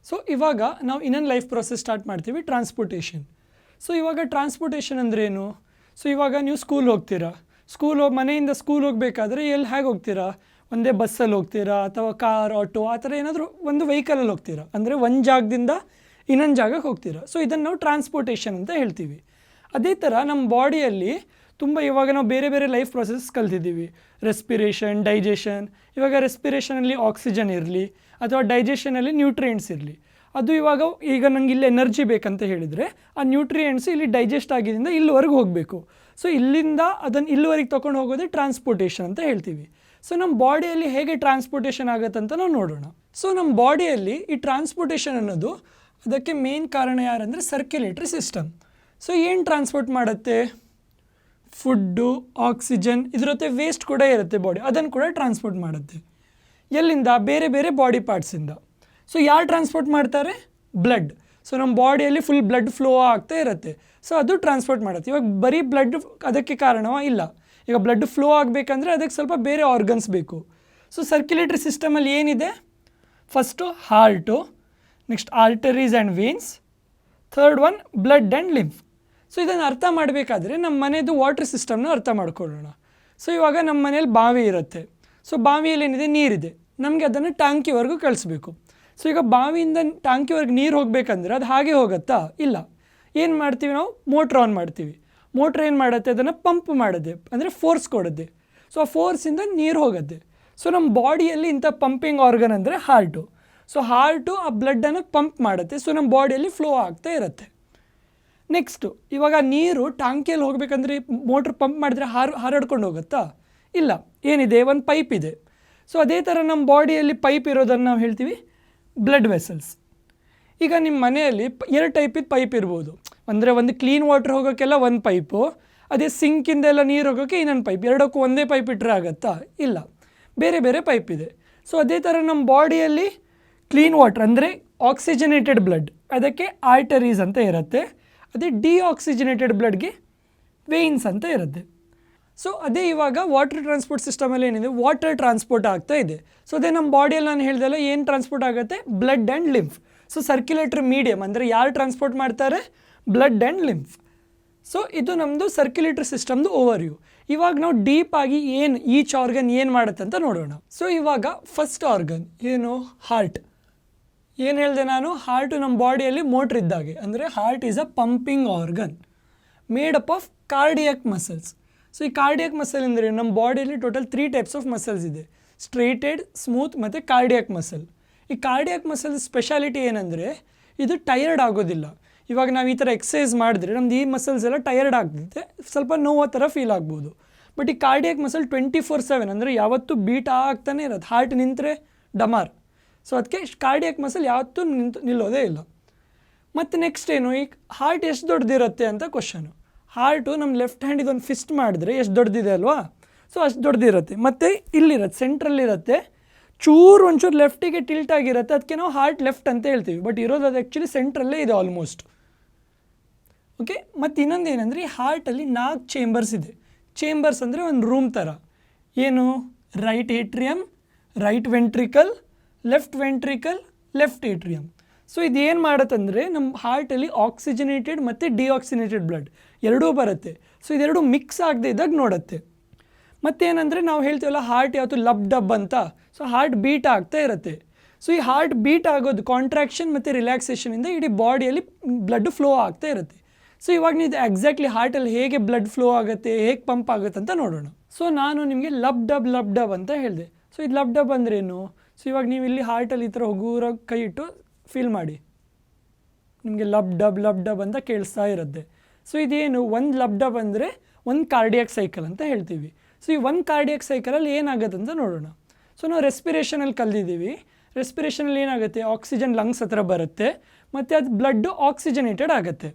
So ಇವಾಗ ನಾವು ಇನ್ನೊಂದು ಲೈಫ್ ಪ್ರೊಸೆಸ್ ಸ್ಟಾರ್ಟ್ ಮಾಡ್ತೀವಿ, ಟ್ರಾನ್ಸ್ಪೋರ್ಟೇಷನ್. ಸೊ ಇವಾಗ ಟ್ರಾನ್ಸ್ಪೋರ್ಟೇಷನ್ ಅಂದ್ರೇನು? ಸೊ ಇವಾಗ ನೀವು ಸ್ಕೂಲ್ ಹೋಗ್ತೀರಾ, ಮನೆಯಿಂದ ಸ್ಕೂಲ್ ಹೋಗಬೇಕಾದ್ರೆ ಹೇಗೆ ಹೋಗ್ತೀರಾ? ಒಂದೇ ಬಸ್ಸಲ್ಲಿ ಹೋಗ್ತೀರಾ ಅಥವಾ ಕಾರ್, ಆಟೋ ಆ ಥರ ಏನಾದರೂ ಒಂದು ವೆಹಿಕಲಲ್ಲಿ ಹೋಗ್ತೀರಾ, ಅಂದರೆ ಒಂದು ಜಾಗದಿಂದ ಇನ್ನೊಂದು ಜಾಗಕ್ಕೆ ಹೋಗ್ತೀರಾ. ಸೊ ಇದನ್ನು ನಾವು ಟ್ರಾನ್ಸ್ಪೋರ್ಟೇಷನ್ ಅಂತ ಹೇಳ್ತೀವಿ. ಅದೇ ಥರ ನಮ್ಮ ಬಾಡಿಯಲ್ಲಿ ಇವಾಗ ನಾವು ಬೇರೆ ಬೇರೆ ಲೈಫ್ ಪ್ರೊಸೆಸ್ ಕಲ್ತಿದ್ದೀವಿ. Respiration, digestion. ಇವಾಗ ರೆಸ್ಪಿರೇಷನಲ್ಲಿ ಆಕ್ಸಿಜನ್ ಇರಲಿ ಅಥವಾ ಡೈಜೆಷನಲ್ಲಿ ನ್ಯೂಟ್ರಿಯೆಂಟ್ಸ್ ಇರಲಿ, ಅದು ಈಗ ನಂಗೆ ಇಲ್ಲಿ ಎನರ್ಜಿ ಬೇಕಂತ ಹೇಳಿದರೆ ಆ ನ್ಯೂಟ್ರಿಯೆಂಟ್ಸ್ ಇಲ್ಲಿ ಡೈಜೆಸ್ಟ್ ಆಗಿದ್ದರಿಂದ ಇಲ್ಲಿವರೆಗೆ ಹೋಗಬೇಕು. ಸೊ ಇಲ್ಲಿಂದ ಅದನ್ನು ಇಲ್ಲಿವರೆಗೆ ತೊಗೊಂಡು ಹೋಗೋದೇ ಟ್ರಾನ್ಸ್ಪೋರ್ಟೇಷನ್ ಅಂತ ಹೇಳ್ತೀವಿ. ಸೊ ನಮ್ಮ ಬಾಡಿಯಲ್ಲಿ ಹೇಗೆ ಟ್ರಾನ್ಸ್ಪೋರ್ಟೇಷನ್ ಆಗುತ್ತಂತ ನಾವು ನೋಡೋಣ. ಸೊ ನಮ್ಮ ಬಾಡಿಯಲ್ಲಿ ಈ ಟ್ರಾನ್ಸ್ಪೋರ್ಟೇಷನ್ ಅನ್ನೋದು ಅದಕ್ಕೆ ಮೇನ್ ಕಾರಣ ಯಾರಂದರೆ ಸರ್ಕ್ಯುಲೇಟರಿ ಸಿಸ್ಟಮ್. ಸೊ ಏನು ಟ್ರಾನ್ಸ್ಪೋರ್ಟ್ ಮಾಡುತ್ತೆ? ಫುಡ್ಡು, ಆಕ್ಸಿಜನ್, ಇದ್ರ ಜೊತೆ ವೇಸ್ಟ್ ಕೂಡ ಇರುತ್ತೆ ಬಾಡಿ, ಅದನ್ನು ಕೂಡ ಟ್ರಾನ್ಸ್ಪೋರ್ಟ್ ಮಾಡುತ್ತೆ. ಎಲ್ಲಿಂದ? ಬೇರೆ ಬೇರೆ ಬಾಡಿ ಪಾರ್ಟ್ಸಿಂದ. ಸೊ ಯಾರು ಟ್ರಾನ್ಸ್ಪೋರ್ಟ್ ಮಾಡ್ತಾರೆ? ಬ್ಲಡ್. ಸೊ ನಮ್ಮ ಬಾಡಿಯಲ್ಲಿ ಫುಲ್ ಬ್ಲಡ್ ಫ್ಲೋ ಆಗ್ತಾ ಇರುತ್ತೆ, ಸೊ ಅದು ಟ್ರಾನ್ಸ್ಪೋರ್ಟ್ ಮಾಡುತ್ತೆ. ಇವಾಗ ಬರೀ ಬ್ಲಡ್ ಅದಕ್ಕೆ ಕಾರಣವಾ? ಇಲ್ಲ. ಈಗ ಬ್ಲಡ್ ಫ್ಲೋ ಆಗಬೇಕಂದ್ರೆ ಅದಕ್ಕೆ ಸ್ವಲ್ಪ ಬೇರೆ ಆರ್ಗನ್ಸ್ ಬೇಕು. ಸೊ ಸರ್ಕ್ಯುಲೇಟರಿ ಸಿಸ್ಟಮಲ್ಲಿ ಏನಿದೆ? First heart, next arteries and veins, third one blood and lymph. So ಇದನ್ನು ಅರ್ಥ ಮಾಡಬೇಕಾದ್ರೆ ನಮ್ಮ ಮನೆಯದು ವಾಟರ್ ಸಿಸ್ಟಮ್ನ ಅರ್ಥ ಮಾಡ್ಕೊಳ್ಳೋಣ. ಸೊ ಇವಾಗ ನಮ್ಮ ಮನೇಲಿ ಬಾವಿ ಇರುತ್ತೆ. ಸೊ ಬಾವಿಯಲ್ಲಿ ಏನಿದೆ? ನೀರಿದೆ. ನಮಗೆ ಅದನ್ನು ಟ್ಯಾಂಕಿವರೆಗೂ ಕಳಿಸ್ಬೇಕು. ಸೊ ಈಗ ಬಾವಿಯಿಂದ ಟ್ಯಾಂಕಿವರೆಗೆ ನೀರು ಹೋಗಬೇಕಂದ್ರೆ ಅದು ಹಾಗೆ ಹೋಗುತ್ತಾ? ಇಲ್ಲ. ಏನು ಮಾಡ್ತೀವಿ ನಾವು? ಮೋಟ್ರ್ ಆನ್ ಮಾಡ್ತೀವಿ. ಮೋಟ್ರ್ ಏನು ಮಾಡುತ್ತೆ? ಅದನ್ನು ಪಂಪ್ ಮಾಡುತ್ತೆ, ಅಂದರೆ ಫೋರ್ಸ್ ಕೊಡುತ್ತೆ. ಸೊ ಆ ಫೋರ್ಸಿಂದ ನೀರು ಹೋಗುತ್ತೆ. ಸೊ ನಮ್ಮ ಬಾಡಿಯಲ್ಲಿ ಇಂಥ ಪಂಪಿಂಗ್ ಆರ್ಗನ್ ಅಂದರೆ ಹಾರ್ಟು. ಸೊ ಹಾರ್ಟು ಆ ಬ್ಲಡ್ಡನ್ನು ಪಂಪ್ ಮಾಡುತ್ತೆ. ಸೊ ನಮ್ಮ ಬಾಡಿಯಲ್ಲಿ ಫ್ಲೋ ಆಗ್ತಾ ಇರುತ್ತೆ. ನೆಕ್ಸ್ಟು ಇವಾಗ ನೀರು ಟ್ಯಾಂಕಿಯಲ್ಲಿ ಹೋಗಬೇಕಂದ್ರೆ ಮೋಟ್ರ್ ಪಂಪ್ ಮಾಡಿದ್ರೆ ಹಾರಾಡ್ಕೊಂಡು ಹೋಗುತ್ತಾ? ಇಲ್ಲ. ಏನಿದೆ? ಒಂದು ಪೈಪ್ ಇದೆ. ಸೊ ಅದೇ ಥರ ನಮ್ಮ ಬಾಡಿಯಲ್ಲಿ ಪೈಪ್ ಇರೋದನ್ನು ನಾವು ಹೇಳ್ತೀವಿ ಬ್ಲಡ್ ವೆಸಲ್ಸ್. ಈಗ ನಿಮ್ಮ ಮನೆಯಲ್ಲಿ 2 ಟೈಪಿದ್ದು ಪೈಪ್ ಇರ್ಬೋದು. ಅಂದರೆ ಒಂದು ಕ್ಲೀನ್ ವಾಟರ್ ಹೋಗೋಕ್ಕೆಲ್ಲ ಒಂದು ಪೈಪು, ಅದೇ ಸಿಂಕಿಂದೆಲ್ಲ ನೀರು ಹೋಗೋಕ್ಕೆ ಇನ್ನೊಂದು ಪೈಪ್. ಎರಡಕ್ಕೂ ಒಂದೇ ಪೈಪ್ ಇಟ್ಟರೆ ಆಗುತ್ತಾ? ಇಲ್ಲ, ಬೇರೆ ಬೇರೆ ಪೈಪ್ ಇದೆ. ಸೊ ಅದೇ ಥರ ನಮ್ಮ ಬಾಡಿಯಲ್ಲಿ ಕ್ಲೀನ್ ವಾಟರ್ ಅಂದರೆ ಆಕ್ಸಿಜನೇಟೆಡ್ ಬ್ಲಡ್, ಅದಕ್ಕೆ ಆರ್ಟರೀಸ್ ಅಂತ ಇರುತ್ತೆ. ಅದೇ ಡಿಆಕ್ಸಿಜನೇಟೆಡ್ ಬ್ಲಡ್ಗೆ ವೇನ್ಸ್ ಅಂತ ಇರುತ್ತೆ. ಸೊ ಅದೇ ಇವಾಗ ವಾಟರ್ ಟ್ರಾನ್ಸ್ಪೋರ್ಟ್ ಸಿಸ್ಟಮಲ್ಲಿ ಏನಿದೆ? ವಾಟರ್ ಟ್ರಾನ್ಸ್ಪೋರ್ಟ್ ಆಗ್ತಾ ಇದೆ. ಸೊ ಅದೇ ನಮ್ಮ ಬಾಡಿಯಲ್ಲಿ ನಾನು ಹೇಳ್ದಲ್ಲ ಏನು ಟ್ರಾನ್ಸ್ಪೋರ್ಟ್ ಆಗುತ್ತೆ? Blood and lymph. So circulatory medium ಅಂದರೆ ಯಾರು ಟ್ರಾನ್ಸ್ಪೋರ್ಟ್ ಮಾಡ್ತಾರೆ? Blood and lymph. ಸೊ ಇದು ನಮ್ಮದು ಸರ್ಕ್ಯುಲೇಟರಿ ಸಿಸ್ಟಮ್ದು ಓವರ್ವ್ಯೂ. ಇವಾಗ ನಾವು ಡೀಪಾಗಿ ಈಚ್ ಆರ್ಗನ್ ಏನು ಮಾಡುತ್ತೆ ಅಂತ ನೋಡೋಣ. ಸೊ ಇವಾಗ ಫಸ್ಟ್ ಆರ್ಗನ್ ಏನು? ಹಾರ್ಟ್. ಏನು ಹೇಳಿದೆ ನಾನು? ಹಾರ್ಟು ನಮ್ಮ ಬಾಡಿಯಲ್ಲಿ ಮೋಟ್ರ್ ಇದ್ದಾಗೆ, ಅಂದರೆ heart is a pumping organ made up of cardiac muscles. So ಈ ಕಾರ್ಡಿಯಾಕ್ ಮಸಲ್ ಅಂದರೆ ನಮ್ಮ ಬಾಡಿಯಲ್ಲಿ ಟೋಟಲ್ 3 ಟೈಪ್ಸ್ ಆಫ್ ಮಸಲ್ಸ್ ಇದೆ: ಸ್ಟ್ರೈಟೆಡ್, ಸ್ಮೂತ್ ಮತ್ತು ಕಾರ್ಡಿಯಾಕ್ ಮಸಲ್. ಈ ಕಾರ್ಡಿಯಾಕ್ ಮಸಲ್ ಸ್ಪೆಷಾಲಿಟಿ ಏನಂದರೆ ಇದು ಟಯರ್ಡ್ ಆಗೋದಿಲ್ಲ. ಇವಾಗ ನಾವು ಈ ಥರ ಎಕ್ಸಸೈಸ್ ಮಾಡಿದ್ರೆ ನಮ್ದು ಈ ಮಸಲ್ಸ್ ಎಲ್ಲ ಟಯರ್ಡ್ ಆಗ್ತಿದೆ, ಸ್ವಲ್ಪ ನೋವು ಥರ ಫೀಲ್ ಆಗ್ಬೋದು. ಬಟ್ ಈ ಕಾರ್ಡಿಯಾಕ್ ಮಸಲ್ 24/7 ಅಂದರೆ ಯಾವತ್ತೂ ಬೀಟ್ ಆಗ್ತಾನೆ ಇರೋದು. ಹಾರ್ಟ್ ನಿಂತರೆ ಡಮಾರ್. ಸೊ ಅದಕ್ಕೆ ಕಾರ್ಡಿಯಾಕ್ ಮಸಲ್ ಯಾವತ್ತೂ ನಿಲ್ಲೋದೇ ಇಲ್ಲ. ಮತ್ತು ನೆಕ್ಸ್ಟ್ ಏನು? ಈಗ ಹಾರ್ಟ್ ಎಷ್ಟು ದೊಡ್ಡದಿರುತ್ತೆ ಅಂತ ಕ್ವಶನು. ಹಾರ್ಟು ನಮ್ಮ ಲೆಫ್ಟ್ ಹ್ಯಾಂಡ್ ಇದೊಂದು ಫಿಸ್ಟ್ ಮಾಡಿದ್ರೆ ಎಷ್ಟು ದೊಡ್ಡದಿದೆ ಅಲ್ವಾ? ಸೊ ಅಷ್ಟು ದೊಡ್ಡದಿರುತ್ತೆ. ಮತ್ತು ಇಲ್ಲಿರುತ್ತೆ, ಸೆಂಟ್ರಲ್ಲಿರುತ್ತೆ. ಒಂಚೂರು ಲೆಫ್ಟಿಗೆ ಟಿಲ್ಟ್ ಆಗಿರುತ್ತೆ, ಅದಕ್ಕೆ ನಾವು ಹಾರ್ಟ್ ಲೆಫ್ಟ್ ಅಂತ ಹೇಳ್ತೀವಿ. ಬಟ್ ಇರೋದು ಅದು ಆ್ಯಕ್ಚುಲಿ ಸೆಂಟ್ರಲ್ಲೇ ಇದೆ ಆಲ್ಮೋಸ್ಟ್. ಓಕೆ. ಮತ್ತು ಇನ್ನೊಂದು ಏನಂದರೆ ಈ ಹಾರ್ಟಲ್ಲಿ 4 ಚೇಂಬರ್ಸ್ ಇದೆ. ಚೇಂಬರ್ಸ್ ಅಂದರೆ ಒಂದು ರೂಮ್ ಥರ. ಏನು? Right ಏಟ್ರಿಯಮ್, right ventricle, left ventricle, left ಏಟ್ರಿಯಮ್. So ಇದೇನು ಮಾಡುತ್ತಂದರೆ ನಮ್ಮ ಹಾರ್ಟಲ್ಲಿ ಆಕ್ಸಿಜನೇಟೆಡ್ ಮತ್ತು ಡಿಆಕ್ಸಿನೇಟೆಡ್ ಬ್ಲಡ್ ಎರಡೂ ಬರುತ್ತೆ. ಸೊ ಇದೆರಡು ಮಿಕ್ಸ್ ಆಗದೆ ಇದ್ದಾಗ ನೋಡುತ್ತೆ. ಮತ್ತೇನಂದರೆ ನಾವು ಹೇಳ್ತೀವಲ್ಲ ಹಾರ್ಟ್ ಯಾವತ್ತು ಲಬ್ ಡಬ್ ಅಂತ. ಸೊ ಹಾರ್ಟ್ ಬೀಟ್ ಆಗ್ತಾ ಇರುತ್ತೆ. ಸೊ ಈ ಹಾರ್ಟ್ ಬೀಟ್ ಆಗೋದು ಕಾಂಟ್ರಾಕ್ಷನ್ ಮತ್ತು ರಿಲ್ಯಾಕ್ಸೇಷನಿಂದ ಇಡೀ ಬಾಡಿಯಲ್ಲಿ ಬ್ಲಡ್ ಫ್ಲೋ ಆಗ್ತಾ ಇರುತ್ತೆ. ಸೊ ಇವಾಗ ನೀವು ಎಕ್ಸಾಕ್ಟ್ಲಿ ಹಾರ್ಟಲ್ಲಿ ಹೇಗೆ ಬ್ಲಡ್ ಫ್ಲೋ ಆಗುತ್ತೆ, ಹೇಗೆ ಪಂಪ್ ಆಗುತ್ತೆ ಅಂತ ನೋಡೋಣ. ಸೊ ನಾನು ನಿಮಗೆ ಲಬ್ ಡಬ್ ಅಂತ ಹೇಳಿದೆ. ಸೊ ಇದು ಲಬ್ ಡಬ್ ಅಂದ್ರೇನು? ಸೊ ಇವಾಗ ನೀವು ಇಲ್ಲಿ ಹಾರ್ಟಲ್ಲಿ ಈ ಥರ ಹೋಗೋರ ಕೈ ಇಟ್ಟು ಫೀಲ್ ಮಾಡಿ, ನಿಮಗೆ ಲಬ್ ಡಬ್ ಅಂತ ಕೇಳಿಸ್ತಾ ಇರುತ್ತೆ. ಸೊ ಇದೇನು? ಒಂದು ಲಬ್ ಡಬ್ ಅಂದರೆ ಒಂದು ಕಾರ್ಡಿಯಾಕ್ ಸೈಕಲ್ ಅಂತ ಹೇಳ್ತೀವಿ. ಸೊ ಈ ಒಂದು ಕಾರ್ಡಿಯಾಕ್ ಸೈಕಲಲ್ಲಿ ಏನಾಗುತ್ತೆ ಅಂತ ನೋಡೋಣ. ಸೊ ನಾವು ರೆಸ್ಪಿರೇಷನಲ್ಲಿ ಕಲ್ತಿದ್ದೀವಿ. ರೆಸ್ಪಿರೇಷನಲ್ಲಿ ಏನಾಗುತ್ತೆ? ಆಕ್ಸಿಜನ್ ಲಂಗ್ಸ್ ಹತ್ರ ಬರುತ್ತೆ ಮತ್ತು ಅದು ಬ್ಲಡ್ಡು ಆಕ್ಸಿಜನೇಟೆಡ್ ಆಗುತ್ತೆ.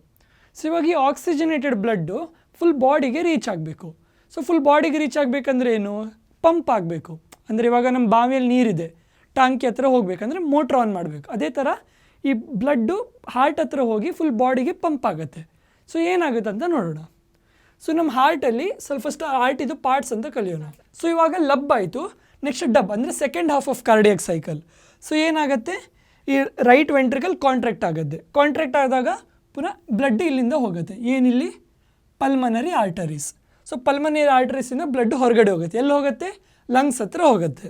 ಸೊ ಇವಾಗ ಈ ಆಕ್ಸಿಜನೇಟೆಡ್ ಬ್ಲಡ್ಡು ಫುಲ್ ಬಾಡಿಗೆ ರೀಚ್ ಆಗಬೇಕು. ಸೊ ಫುಲ್ ಬಾಡಿಗೆ ರೀಚ್ ಆಗಬೇಕಂದ್ರೆ ಏನು? ಪಂಪ್ ಆಗಬೇಕು. ಅಂದರೆ ಇವಾಗ ನಮ್ಮ ಬಾವಿಯಲ್ಲಿ ನೀರಿದೆ, ಟ್ಯಾಂಕಿ ಹತ್ರ ಹೋಗಬೇಕಂದ್ರೆ ಮೋಟ್ರ್ ಆನ್ ಮಾಡಬೇಕು. ಅದೇ ಥರ ಈ ಬ್ಲಡ್ಡು ಹಾರ್ಟ್ ಹತ್ರ ಹೋಗಿ ಫುಲ್ ಬಾಡಿಗೆ ಪಂಪ್ ಆಗುತ್ತೆ. ಸೊ ಏನಾಗುತ್ತೆ ಅಂತ ನೋಡೋಣ. ಸೊ ನಮ್ಮ ಹಾರ್ಟಲ್ಲಿ ಫಸ್ಟ್ ಹಾರ್ಟಿದು ಪಾರ್ಟ್ಸ್ ಅಂತ ಕಲಿಯೋಣ. ಸೊ ಇವಾಗ ಲಬ್ ಆಯಿತು, ನೆಕ್ಸ್ಟ್ ಡಬ್ ಅಂದರೆ second half of cardiac cycle. So ಏನಾಗುತ್ತೆ? ಈ ರೈಟ್ ವೆಂಟ್ರಿಕಲ್ ಕಾಂಟ್ರಾಕ್ಟ್ ಆಗುತ್ತೆ. ಕಾಂಟ್ರಾಕ್ಟ್ ಆದಾಗ ಪುನಃ ಬ್ಲಡ್ ಇಲ್ಲಿಂದ ಹೋಗುತ್ತೆ. ಏನಿಲ್ಲಿ ಪಲ್ಮನರಿ ಆರ್ಟರೀಸ್. ಸೊ ಪಲ್ಮನರಿ ಆರ್ಟರೀಸಿಂದ ಬ್ಲಡ್ ಹೊರಗಡೆ ಹೋಗುತ್ತೆ. ಎಲ್ಲಿ ಹೋಗುತ್ತೆ? ಲಂಗ್ಸ್ ಹತ್ರ ಹೋಗುತ್ತೆ.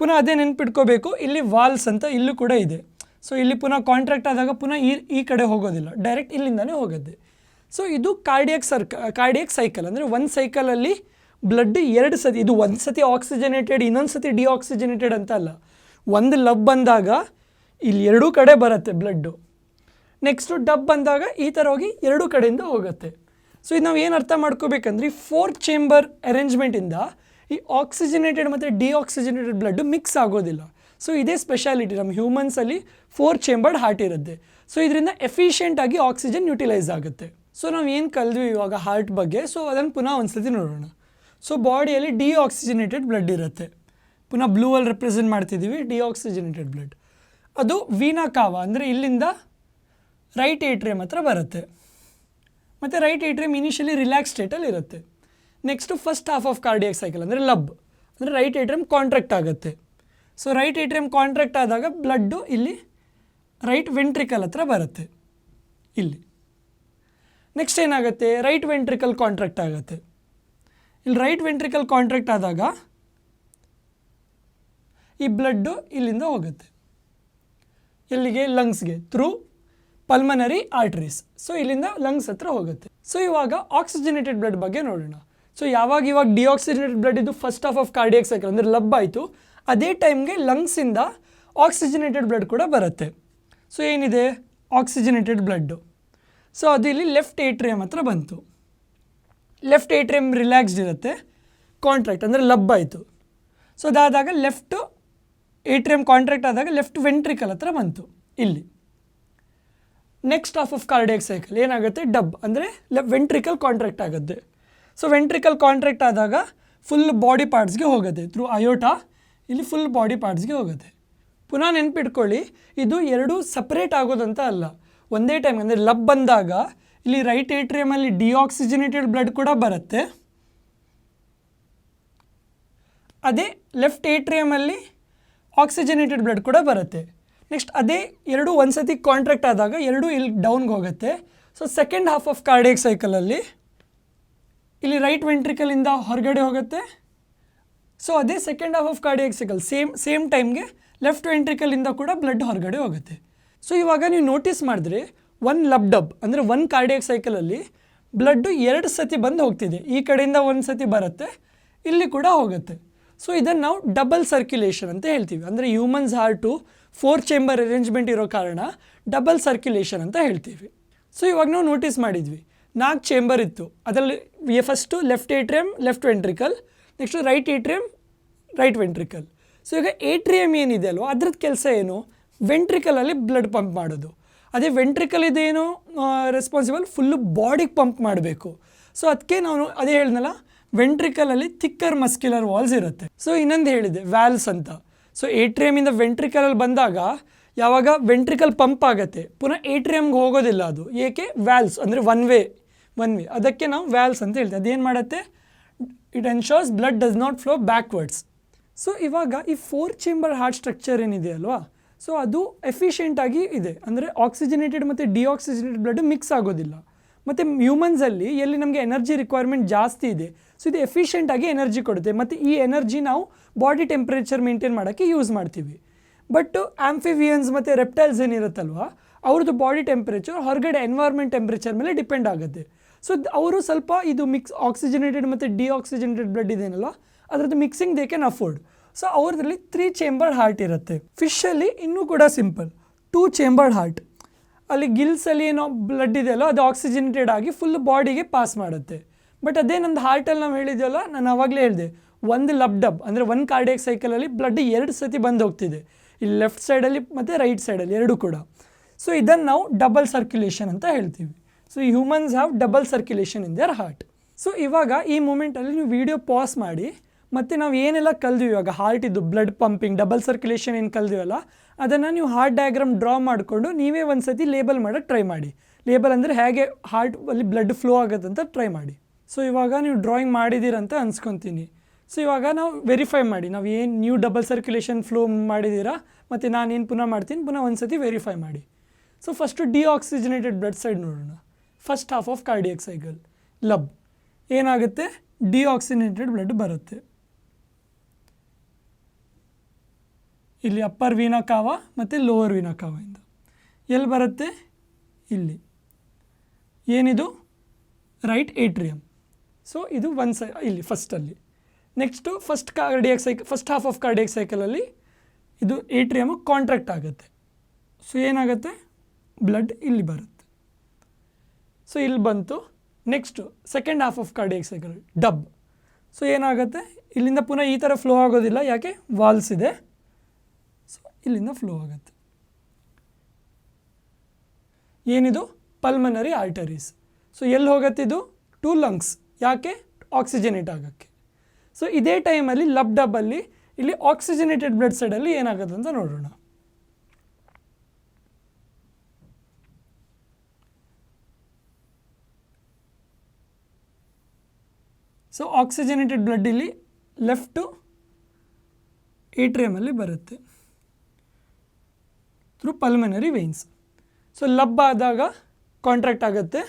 ಪುನಃ ಅದೇ ನೆನ್ಪಿಟ್ಕೋಬೇಕು, ಇಲ್ಲಿ ವಾಲ್ಸ್ ಅಂತ ಇಲ್ಲೂ ಕೂಡ ಇದೆ. ಸೊ ಇಲ್ಲಿ ಪುನಃ ಕಾಂಟ್ರಾಕ್ಟ್ ಆದಾಗ ಪುನಃ ಈ ಕಡೆ ಹೋಗೋದಿಲ್ಲ, ಡೈರೆಕ್ಟ್ ಇಲ್ಲಿಂದನೇ ಹೋಗುತ್ತೆ. ಸೊ ಇದು ಕಾರ್ಡಿಯಾಕ್ ಸೈಕಲ್. ಅಂದರೆ ಒಂದು ಸೈಕಲಲ್ಲಿ ಬ್ಲಡ್ 2 ಸತಿ, ಇದು ಒಂದು ಸತಿ ಆಕ್ಸಿಜನೇಟೆಡ್ ಇನ್ನೊಂದು ಸತಿ ಡಿಆಕ್ಸಿಜನೇಟೆಡ್ ಅಂತ ಅಲ್ಲ. ಒಂದು ಲಬ್ ಬಂದಾಗ ಇಲ್ಲಿ 2 ಕಡೆ ಬರುತ್ತೆ ಬ್ಲಡ್ಡು. ನೆಕ್ಸ್ಟು ಡಬ್ ಬಂದಾಗ ಈ ಥರ ಹೋಗಿ 2 ಕಡೆಯಿಂದ ಹೋಗುತ್ತೆ. ಸೊ ಇದು ನಾವು ಏನು ಅರ್ಥ ಮಾಡ್ಕೋಬೇಕಂದ್ರೆ 4 ಚೇಂಬರ್ ಅರೇಂಜ್ಮೆಂಟಿಂದ ಈ ಆಕ್ಸಿಜನೇಟೆಡ್ ಮತ್ತು ಡಿಆಕ್ಸಿಜನೇಟೆಡ್ ಬ್ಲಡ್ಡು ಮಿಕ್ಸ್ ಆಗೋದಿಲ್ಲ. ಸೊ ಇದೇ ಸ್ಪೆಷಾಲಿಟಿ, ನಮ್ಮ ಹ್ಯೂಮನ್ಸಲ್ಲಿ 4 ಚೇಂಬರ್ಡ್ ಹಾರ್ಟ್ ಇರುತ್ತೆ. ಸೊ ಇದರಿಂದ ಎಫಿಷಿಯೆಂಟಾಗಿ ಆಕ್ಸಿಜನ್ ಯುಟಿಲೈಸ್ ಆಗುತ್ತೆ. ಸೊ ನಾವು ಏನು ಕಲಿದ್ವಿ ಇವಾಗ ಹಾರ್ಟ್ ಬಗ್ಗೆ, ಸೊ ಅದನ್ನು ಪುನಃ ಒಂದು ಸತಿ ನೋಡೋಣ. ಸೊ ಬಾಡಿಯಲ್ಲಿ ಡಿಆಕ್ಸಿಜನೇಟೆಡ್ ಬ್ಲಡ್ ಇರುತ್ತೆ. ಪುನಃ ಬ್ಲೂವಲ್ಲಿ ರೆಪ್ರೆಸೆಂಟ್ ಮಾಡ್ತಿದ್ದೀವಿ ಡಿಆಕ್ಸಿಜನೇಟೆಡ್ ಬ್ಲಡ್. ಅದು ವೀನಾ ಕಾವಾ, ಅಂದರೆ ಇಲ್ಲಿಂದ ರೈಟ್ ಏಟ್ರಿಯಮ್ ಹತ್ರ ಬರುತ್ತೆ. ಮತ್ತು ರೈಟ್ ಏಟ್ರಿಯಮ್ ಇನಿಷಿಯಲಿ ರಿಲ್ಯಾಕ್ಸ್ ಸ್ಟೇಟಲ್ಲಿ ಇರುತ್ತೆ. Next first half of cardiac cycle ಅಂದರೆ ಲಬ್, ಅಂದರೆ ರೈಟ್ ಏಟ್ರಿಯಮ್ ಕಾಂಟ್ರಾಕ್ಟ್ ಆಗುತ್ತೆ. ಸೊ ರೈಟ್ ಏಟ್ರಿಯಮ್ ಕಾಂಟ್ರಾಕ್ಟ್ ಆದಾಗ ಬ್ಲಡ್ಡು ಇಲ್ಲಿ ರೈಟ್ ವೆಂಟ್ರಿಕಲ್ ಹತ್ರ ಬರುತ್ತೆ ಇಲ್ಲಿ. ನೆಕ್ಸ್ಟ್ ಏನಾಗುತ್ತೆ? ರೈಟ್ ವೆಂಟ್ರಿಕಲ್ ಕಾಂಟ್ರಾಕ್ಟ್ ಆಗುತ್ತೆ. ಇಲ್ಲಿ ರೈಟ್ ವೆಂಟ್ರಿಕಲ್ ಕಾಂಟ್ರಾಕ್ಟ್ ಆದಾಗ ಈ ಬ್ಲಡ್ಡು ಇಲ್ಲಿಂದ ಹೋಗುತ್ತೆ ಎಲ್ಲಿಗೆ? ಲಂಗ್ಸ್ಗೆ, ಥ್ರೂ ಪಲ್ಮನರಿ ಆರ್ಟರೀಸ್. ಸೊ ಇಲ್ಲಿಂದ ಲಂಗ್ಸ್ ಹತ್ರ ಹೋಗುತ್ತೆ. ಸೊ ಇವಾಗ ಆಕ್ಸಿಜನೇಟೆಡ್ ಬ್ಲಡ್ ಬಗ್ಗೆ ನೋಡೋಣ. ಸೊ ಇವಾಗ ಡಿಆಕ್ಸಿಜನೇಟೆಡ್ ಬ್ಲಡ್ ಇದು first half of cardiac cycle ಅಂದರೆ ಲಬ್ ಆಯಿತು. ಅದೇ ಟೈಮ್ಗೆ ಲಂಗ್ಸಿಂದ ಆಕ್ಸಿಜನೇಟೆಡ್ ಬ್ಲಡ್ ಕೂಡ ಬರುತ್ತೆ. ಸೊ ಏನಿದೆ? Oxygenated blood. ಸೊ ಅದು ಇಲ್ಲಿ ಲೆಫ್ಟ್ ಏಟ್ರಿಯಮ್ ಹತ್ರ ಬಂತು. ಲೆಫ್ಟ್ ಏಟ್ರಿಯಮ್ ರಿಲ್ಯಾಕ್ಸ್ಡ್ ಇರುತ್ತೆ, ಕಾಂಟ್ರಾಕ್ಟ್ ಅಂದರೆ ಲಬ್ ಆಯಿತು. ಸೊ ಅದಾದಾಗ ಲೆಫ್ಟ್ ಏಟ್ರಿಯಮ್ ಕಾಂಟ್ರಾಕ್ಟ್ ಆದಾಗ ಲೆಫ್ಟ್ ವೆಂಟ್ರಿಕಲ್ ಹತ್ರ ಬಂತು ಇಲ್ಲಿ. Next half of cardiac cycle ಏನಾಗುತ್ತೆ? ಡಬ್ ಅಂದರೆ ವೆಂಟ್ರಿಕಲ್ ಕಾಂಟ್ರಾಕ್ಟ್ ಆಗುತ್ತೆ. ಸೊ ವೆಂಟ್ರಿಕಲ್ ಕಾಂಟ್ರಾಕ್ಟ್ ಆದಾಗ ಫುಲ್ ಬಾಡಿ ಪಾರ್ಟ್ಸ್ಗೆ ಹೋಗುತ್ತೆ, ಥ್ರೂ ಅಯೋಟಾ ಇಲ್ಲಿ ಫುಲ್ ಬಾಡಿ ಪಾರ್ಟ್ಸ್ಗೆ ಹೋಗುತ್ತೆ. ಪುನಃ ನೆನ್ಪಿಟ್ಕೊಳ್ಳಿ, ಇದು 2 ಸಪ್ರೇಟ್ ಆಗೋದಂತ ಅಲ್ಲ, ಒಂದೇ ಟೈಮ್. ಅಂದರೆ ಲಬ್ ಬಂದಾಗ ಇಲ್ಲಿ ರೈಟ್ ಏಟ್ರಿಯಮಲ್ಲಿ ಡಿಆಕ್ಸಿಜನೇಟೆಡ್ ಬ್ಲಡ್ ಕೂಡ ಬರುತ್ತೆ, ಅದೇ ಲೆಫ್ಟ್ ಏಟ್ರಿಯಮಲ್ಲಿ ಆಕ್ಸಿಜನೇಟೆಡ್ ಬ್ಲಡ್ ಕೂಡ ಬರುತ್ತೆ. ನೆಕ್ಸ್ಟ್ ಅದೇ 2 ಒಂದು ಸತಿ ಕಾಂಟ್ರಾಕ್ಟ್ ಆದಾಗ 2 ಇಲ್ಲಿ ಡೌನ್ಗೆ ಹೋಗುತ್ತೆ. So second half of cardiac ಸೈಕಲಲ್ಲಿ ಇಲ್ಲಿ ರೈಟ್ ವೆಂಟ್ರಿಕಲಿಂದ ಹೊರಗಡೆ ಹೋಗುತ್ತೆ. ಸೊ ಅದೇ second half of cardiac cycle same ಟೈಮ್ಗೆ ಲೆಫ್ಟ್ ವೆಂಟ್ರಿಕಲಿಂದ ಕೂಡ ಬ್ಲಡ್ ಹೊರಗಡೆ ಹೋಗುತ್ತೆ. ಸೊ ಇವಾಗ ನೀವು ನೋಟಿಸ್ ಮಾಡಿದ್ರೆ ಒಂದು ಲಬ್ ಡಬ್ ಅಂದರೆ ಒಂದು ಕಾರ್ಡಿಯಾಕ್ ಸೈಕಲಲ್ಲಿ ಬ್ಲಡ್ಡು 2 ಸತಿ ಬಂದು ಹೋಗ್ತಿದೆ. ಈ ಕಡೆಯಿಂದ ಒಂದು ಸತಿ ಬರುತ್ತೆ, ಇಲ್ಲಿ ಕೂಡ ಹೋಗುತ್ತೆ. ಸೊ ಇದನ್ನು ನಾವು ಡಬಲ್ ಸರ್ಕ್ಯುಲೇಷನ್ ಅಂತ ಹೇಳ್ತೀವಿ. ಅಂದರೆ ಹ್ಯೂಮನ್ಸ್ ಹಾರ್ಟು 4 ಚೇಂಬರ್ ಅರೇಂಜ್ಮೆಂಟ್ ಇರೋ ಕಾರಣ ಡಬಲ್ ಸರ್ಕ್ಯುಲೇಷನ್ ಅಂತ ಹೇಳ್ತೀವಿ. ಸೊ ಇವಾಗ ನಾವು ನೋಟಿಸ್ ಮಾಡಿದ್ವಿ 4 ಚೇಂಬರ್ ಇತ್ತು. ಅದರಲ್ಲಿ first left ಏಟ್ರಿಯಮ್ left ventricle, next right ಏಟ್ರಿಯಮ್ right ventricle. So ಈಗ ಏಟ್ರಿಯಮ್ ಏನಿದೆ ಅಲ್ವ ಅದ್ರದ್ದು ಕೆಲಸ ಏನು? ವೆಂಟ್ರಿಕಲಲ್ಲಿ ಬ್ಲಡ್ ಪಂಪ್ ಮಾಡೋದು. ಅದೇ ವೆಂಟ್ರಿಕಲ್ ಇದೇನು ರೆಸ್ಪಾನ್ಸಿಬಲ್? ಫುಲ್ಲು ಬಾಡಿಗೆ ಪಂಪ್ ಮಾಡಬೇಕು. ಸೊ ಅದಕ್ಕೆ ನಾನು ಅದೇ ಹೇಳಿದ್ನಲ್ಲ, ವೆಂಟ್ರಿಕಲಲ್ಲಿ ಥಿಕ್ಕರ್ ಮಸ್ಕ್ಯುಲರ್ ವಾಲ್ಸ್ ಇರುತ್ತೆ. ಸೊ ಇನ್ನೊಂದು ಹೇಳಿದೆ ವ್ಯಾಲ್ಸ್ ಅಂತ. ಸೊ ಏಟ್ರಿಯಮಿಂದ ವೆಂಟ್ರಿಕಲಲ್ಲಿ ಬಂದಾಗ ಯಾವಾಗ ವೆಂಟ್ರಿಕಲ್ ಪಂಪ್ ಆಗುತ್ತೆ ಪುನಃ ಏಟ್ರಿಯಮ್ಗೆ ಹೋಗೋದಿಲ್ಲ ಅದು. ಏಕೆ? ವ್ಯಾಲ್ಸ್ ಅಂದರೆ ಒನ್ ವೇ ಅದಕ್ಕೆ ನಾವು ವ್ಯಾಲ್ಸ್ ಅಂತ ಹೇಳ್ತೀವಿ. ಅದೇನು ಮಾಡುತ್ತೆ? It ensures blood does not flow backwards. So ಇವಾಗ ಈ 4 ಚೇಂಬರ್ ಹಾರ್ಟ್ ಸ್ಟ್ರಕ್ಚರ್ ಏನಿದೆ ಅಲ್ವಾ, ಸೊ ಅದು ಎಫಿಷಿಯೆಂಟಾಗಿ ಇದೆ. ಅಂದರೆ ಆಕ್ಸಿಜನೇಟೆಡ್ ಮತ್ತು ಡಿಆಕ್ಸಿಜನೇಟೆಡ್ ಬ್ಲಡ್ ಮಿಕ್ಸ್ ಆಗೋದಿಲ್ಲ. ಮತ್ತು ಹ್ಯೂಮನ್ಸಲ್ಲಿ ಎಲ್ಲಿ ನಮಗೆ ಎನರ್ಜಿ ರಿಕ್ವೈರ್ಮೆಂಟ್ ಜಾಸ್ತಿ ಇದೆ, ಸೊ ಇದು ಎಫಿಷಿಯೆಂಟಾಗಿ ಎನರ್ಜಿ ಕೊಡುತ್ತೆ. ಮತ್ತು ಈ ಎನರ್ಜಿ ನಾವು ಬಾಡಿ ಟೆಂಪ್ರೇಚರ್ ಮೇಂಟೈನ್ ಮಾಡೋಕ್ಕೆ ಯೂಸ್ ಮಾಡ್ತೀವಿ. ಬಟ್ ಆಂಫಿವಿಯನ್ಸ್ ಮತ್ತು ರೆಪ್ಟೈಲ್ಸ್ ಏನಿರುತ್ತಲ್ವ ಅವ್ರದ್ದು ಬಾಡಿ ಟೆಂಪ್ರೇಚರ್ ಹೊರಗಡೆ ಎನ್ವೈರ್ಮೆಂಟ್ ಟೆಂಪ್ರೇಚರ್ ಮೇಲೆ ಡಿಪೆಂಡ್ ಆಗುತ್ತೆ. ಸೊ ಅವರು ಸ್ವಲ್ಪ ಇದು ಆಕ್ಸಿಜನೇಟೆಡ್ ಮತ್ತು ಡಿಆಕ್ಸಿಜನೇಟೆಡ್ ಬ್ಲಡ್ ಇದೆಯಲ್ಲ ಅದರದ್ದು mixing they can afford. So ಅವ್ರದ್ರಲ್ಲಿ 3 ಚೇಂಬರ್ಡ್ ಹಾರ್ಟ್ ಇರುತ್ತೆ. ಫಿಶಲ್ಲಿ ಇನ್ನೂ ಕೂಡ ಸಿಂಪಲ್ 2 ಚೇಂಬರ್ಡ್ ಹಾರ್ಟ್. ಅಲ್ಲಿ ಗಿಲ್ಸಲ್ಲಿ ಏನೋ ಬ್ಲಡ್ ಇದೆಯಲ್ಲ ಅದು ಆಕ್ಸಿಜನೇಟೆಡ್ ಆಗಿ ಫುಲ್ ಬಾಡಿಗೆ ಪಾಸ್ ಮಾಡುತ್ತೆ. ಬಟ್ ಅದೇ ನಮ್ಮದು ಹಾರ್ಟಲ್ಲಿ ನಾವು ಹೇಳಿದ್ವಲ್ಲ, ನಾನು ಆವಾಗಲೇ ಹೇಳಿದೆ ಒಂದು ಲಬ್ ಡಬ್ ಅಂದರೆ ಒಂದು ಕಾರ್ಡಿಯಾಕ್ ಸೈಕಲಲ್ಲಿ ಬ್ಲಡ್ 2 ಸತಿ ಬಂದು ಹೋಗ್ತಿದೆ, ಇಲ್ಲಿ ಲೆಫ್ಟ್ ಸೈಡಲ್ಲಿ ಮತ್ತು ರೈಟ್ ಸೈಡಲ್ಲಿ 2 ಕೂಡ. ಸೊ ಇದನ್ನು ನಾವು ಡಬಲ್ ಸರ್ಕ್ಯುಲೇಷನ್ ಅಂತ ಹೇಳ್ತೀವಿ. So humans have double circulation in their heart. So ಇವಾಗ ಈ ಮೂಮೆಂಟಲ್ಲಿ ನೀವು ವಿಡಿಯೋ ಪಾಸ್ ಮಾಡಿ ಮತ್ತು ನಾವು ಏನೆಲ್ಲ ಕಲ್ದ್ವಿ ಇವಾಗ ಹಾರ್ಟ್ ಇದು ಬ್ಲಡ್ ಪಂಪಿಂಗ್ ಡಬಲ್ ಸರ್ಕ್ಯುಲೇಷನ್ ಏನು ಕಲ್ದಿವಲ್ಲ ಅದನ್ನು ನೀವು ಹಾರ್ಟ್ ಡಯಾಗ್ರಾಮ್ ಡ್ರಾ ಮಾಡಿಕೊಂಡು ನೀವೇ ಒಂದು ಸತಿ ಲೇಬಲ್ ಮಾಡೋಕ್ಕೆ ಟ್ರೈ ಮಾಡಿ. ಲೇಬಲ್ ಅಂದರೆ ಹೇಗೆ ಹಾರ್ಟ್ ಅಲ್ಲಿ ಬ್ಲಡ್ ಫ್ಲೋ ಆಗುತ್ತೆ ಅಂತ ಟ್ರೈ ಮಾಡಿ. ಸೊ ಇವಾಗ ನೀವು ಡ್ರಾಯಿಂಗ್ ಮಾಡಿದ್ದೀರಂತ ಅನ್ಸ್ಕೊತೀನಿ. ಸೊ ಇವಾಗ ನಾವು ವೆರಿಫೈ ಮಾಡಿ ನಾವು ಏನು ನ್ಯೂ ಡಬಲ್ ಸರ್ಕ್ಯುಲೇಷನ್ ಫ್ಲೋ ಮಾಡಿದ್ದೀರಾ ಮತ್ತು ನಾನೇನು ಪುನಃ ಮಾಡ್ತೀನಿ, ಪುನಃ ಒಂದು ಸತಿ ವೆರಿಫೈ ಮಾಡಿ. So first deoxygenated blood side ನೋಡೋಣ. First half of cardiac cycle lub ಏನಾಗುತ್ತೆ, ಡಿಆಕ್ಸಿಜನೇಟೆಡ್ ಬ್ಲಡ್ ಬರುತ್ತೆ. ಇಲ್ಲಿ ಅಪ್ಪರ್ ವೀನಾ ಕಾವ ಮತ್ತು ಲೋವರ್ ವೀನಾ ಕಾವಿಂದ ಎಲ್ಲಿ ಬರುತ್ತೆ, ಇಲ್ಲಿ ಏನಿದು ರೈಟ್ ಏಟ್ರಿಯಮ್. ಸೊ ಇದು ಇಲ್ಲಿ ಫಸ್ಟಲ್ಲಿ. Next first half of cardiac ಸೈಕಲಲ್ಲಿ ಇದು ಏಟ್ರಿಯಮು ಕಾಂಟ್ರಾಕ್ಟ್ ಆಗುತ್ತೆ. ಸೊ ಏನಾಗುತ್ತೆ, ಬ್ಲಡ್ ಇಲ್ಲಿ ಬರುತ್ತೆ. ಸೊ ಇಲ್ಲಿ ಬಂತು. Next second half of cardiac cycle dub. So ಏನಾಗುತ್ತೆ, ಇಲ್ಲಿಂದ ಪುನಃ ಈ ಥರ ಫ್ಲೋ ಆಗೋದಿಲ್ಲ, ಯಾಕೆ ವಾಲ್ಸ್ ಇದೆ. ಸೊ ಇಲ್ಲಿಂದ ಫ್ಲೋ ಆಗುತ್ತೆ. ಏನಿದು ಪಲ್ಮನರಿ ಆರ್ಟರೀಸ್. ಸೊ ಎಲ್ಲಿ ಹೋಗುತ್ತಿದ್ದು, ಟು ಲಂಗ್ಸ್. ಯಾಕೆ, ಆಕ್ಸಿಜನೇಟ್ ಆಗೋಕ್ಕೆ. ಸೊ ಇದೇ ಟೈಮಲ್ಲಿ ಲಬ್ ಡಬ್ಬಲ್ಲಿ ಇಲ್ಲಿ ಆಕ್ಸಿಜನೇಟೆಡ್ ಬ್ಲಡ್ ಸೈಡಲ್ಲಿ ಏನಾಗುತ್ತೆ ಅಂತ ನೋಡೋಣ. ಸೊ ಆಕ್ಸಿಜನೇಟೆಡ್ ಬ್ಲಡ್ ಇಲ್ಲಿ ಲೆಫ್ಟು ಏಟ್ರಿಯಮಲ್ಲಿ ಬರುತ್ತೆ ಥ್ರೂ ಪಲ್ಮನರಿ ವೇನ್ಸ್. ಸೊ ಲಬ್ ಆದಾಗ ಕಾಂಟ್ರಾಕ್ಟ್ ಆಗುತ್ತೆ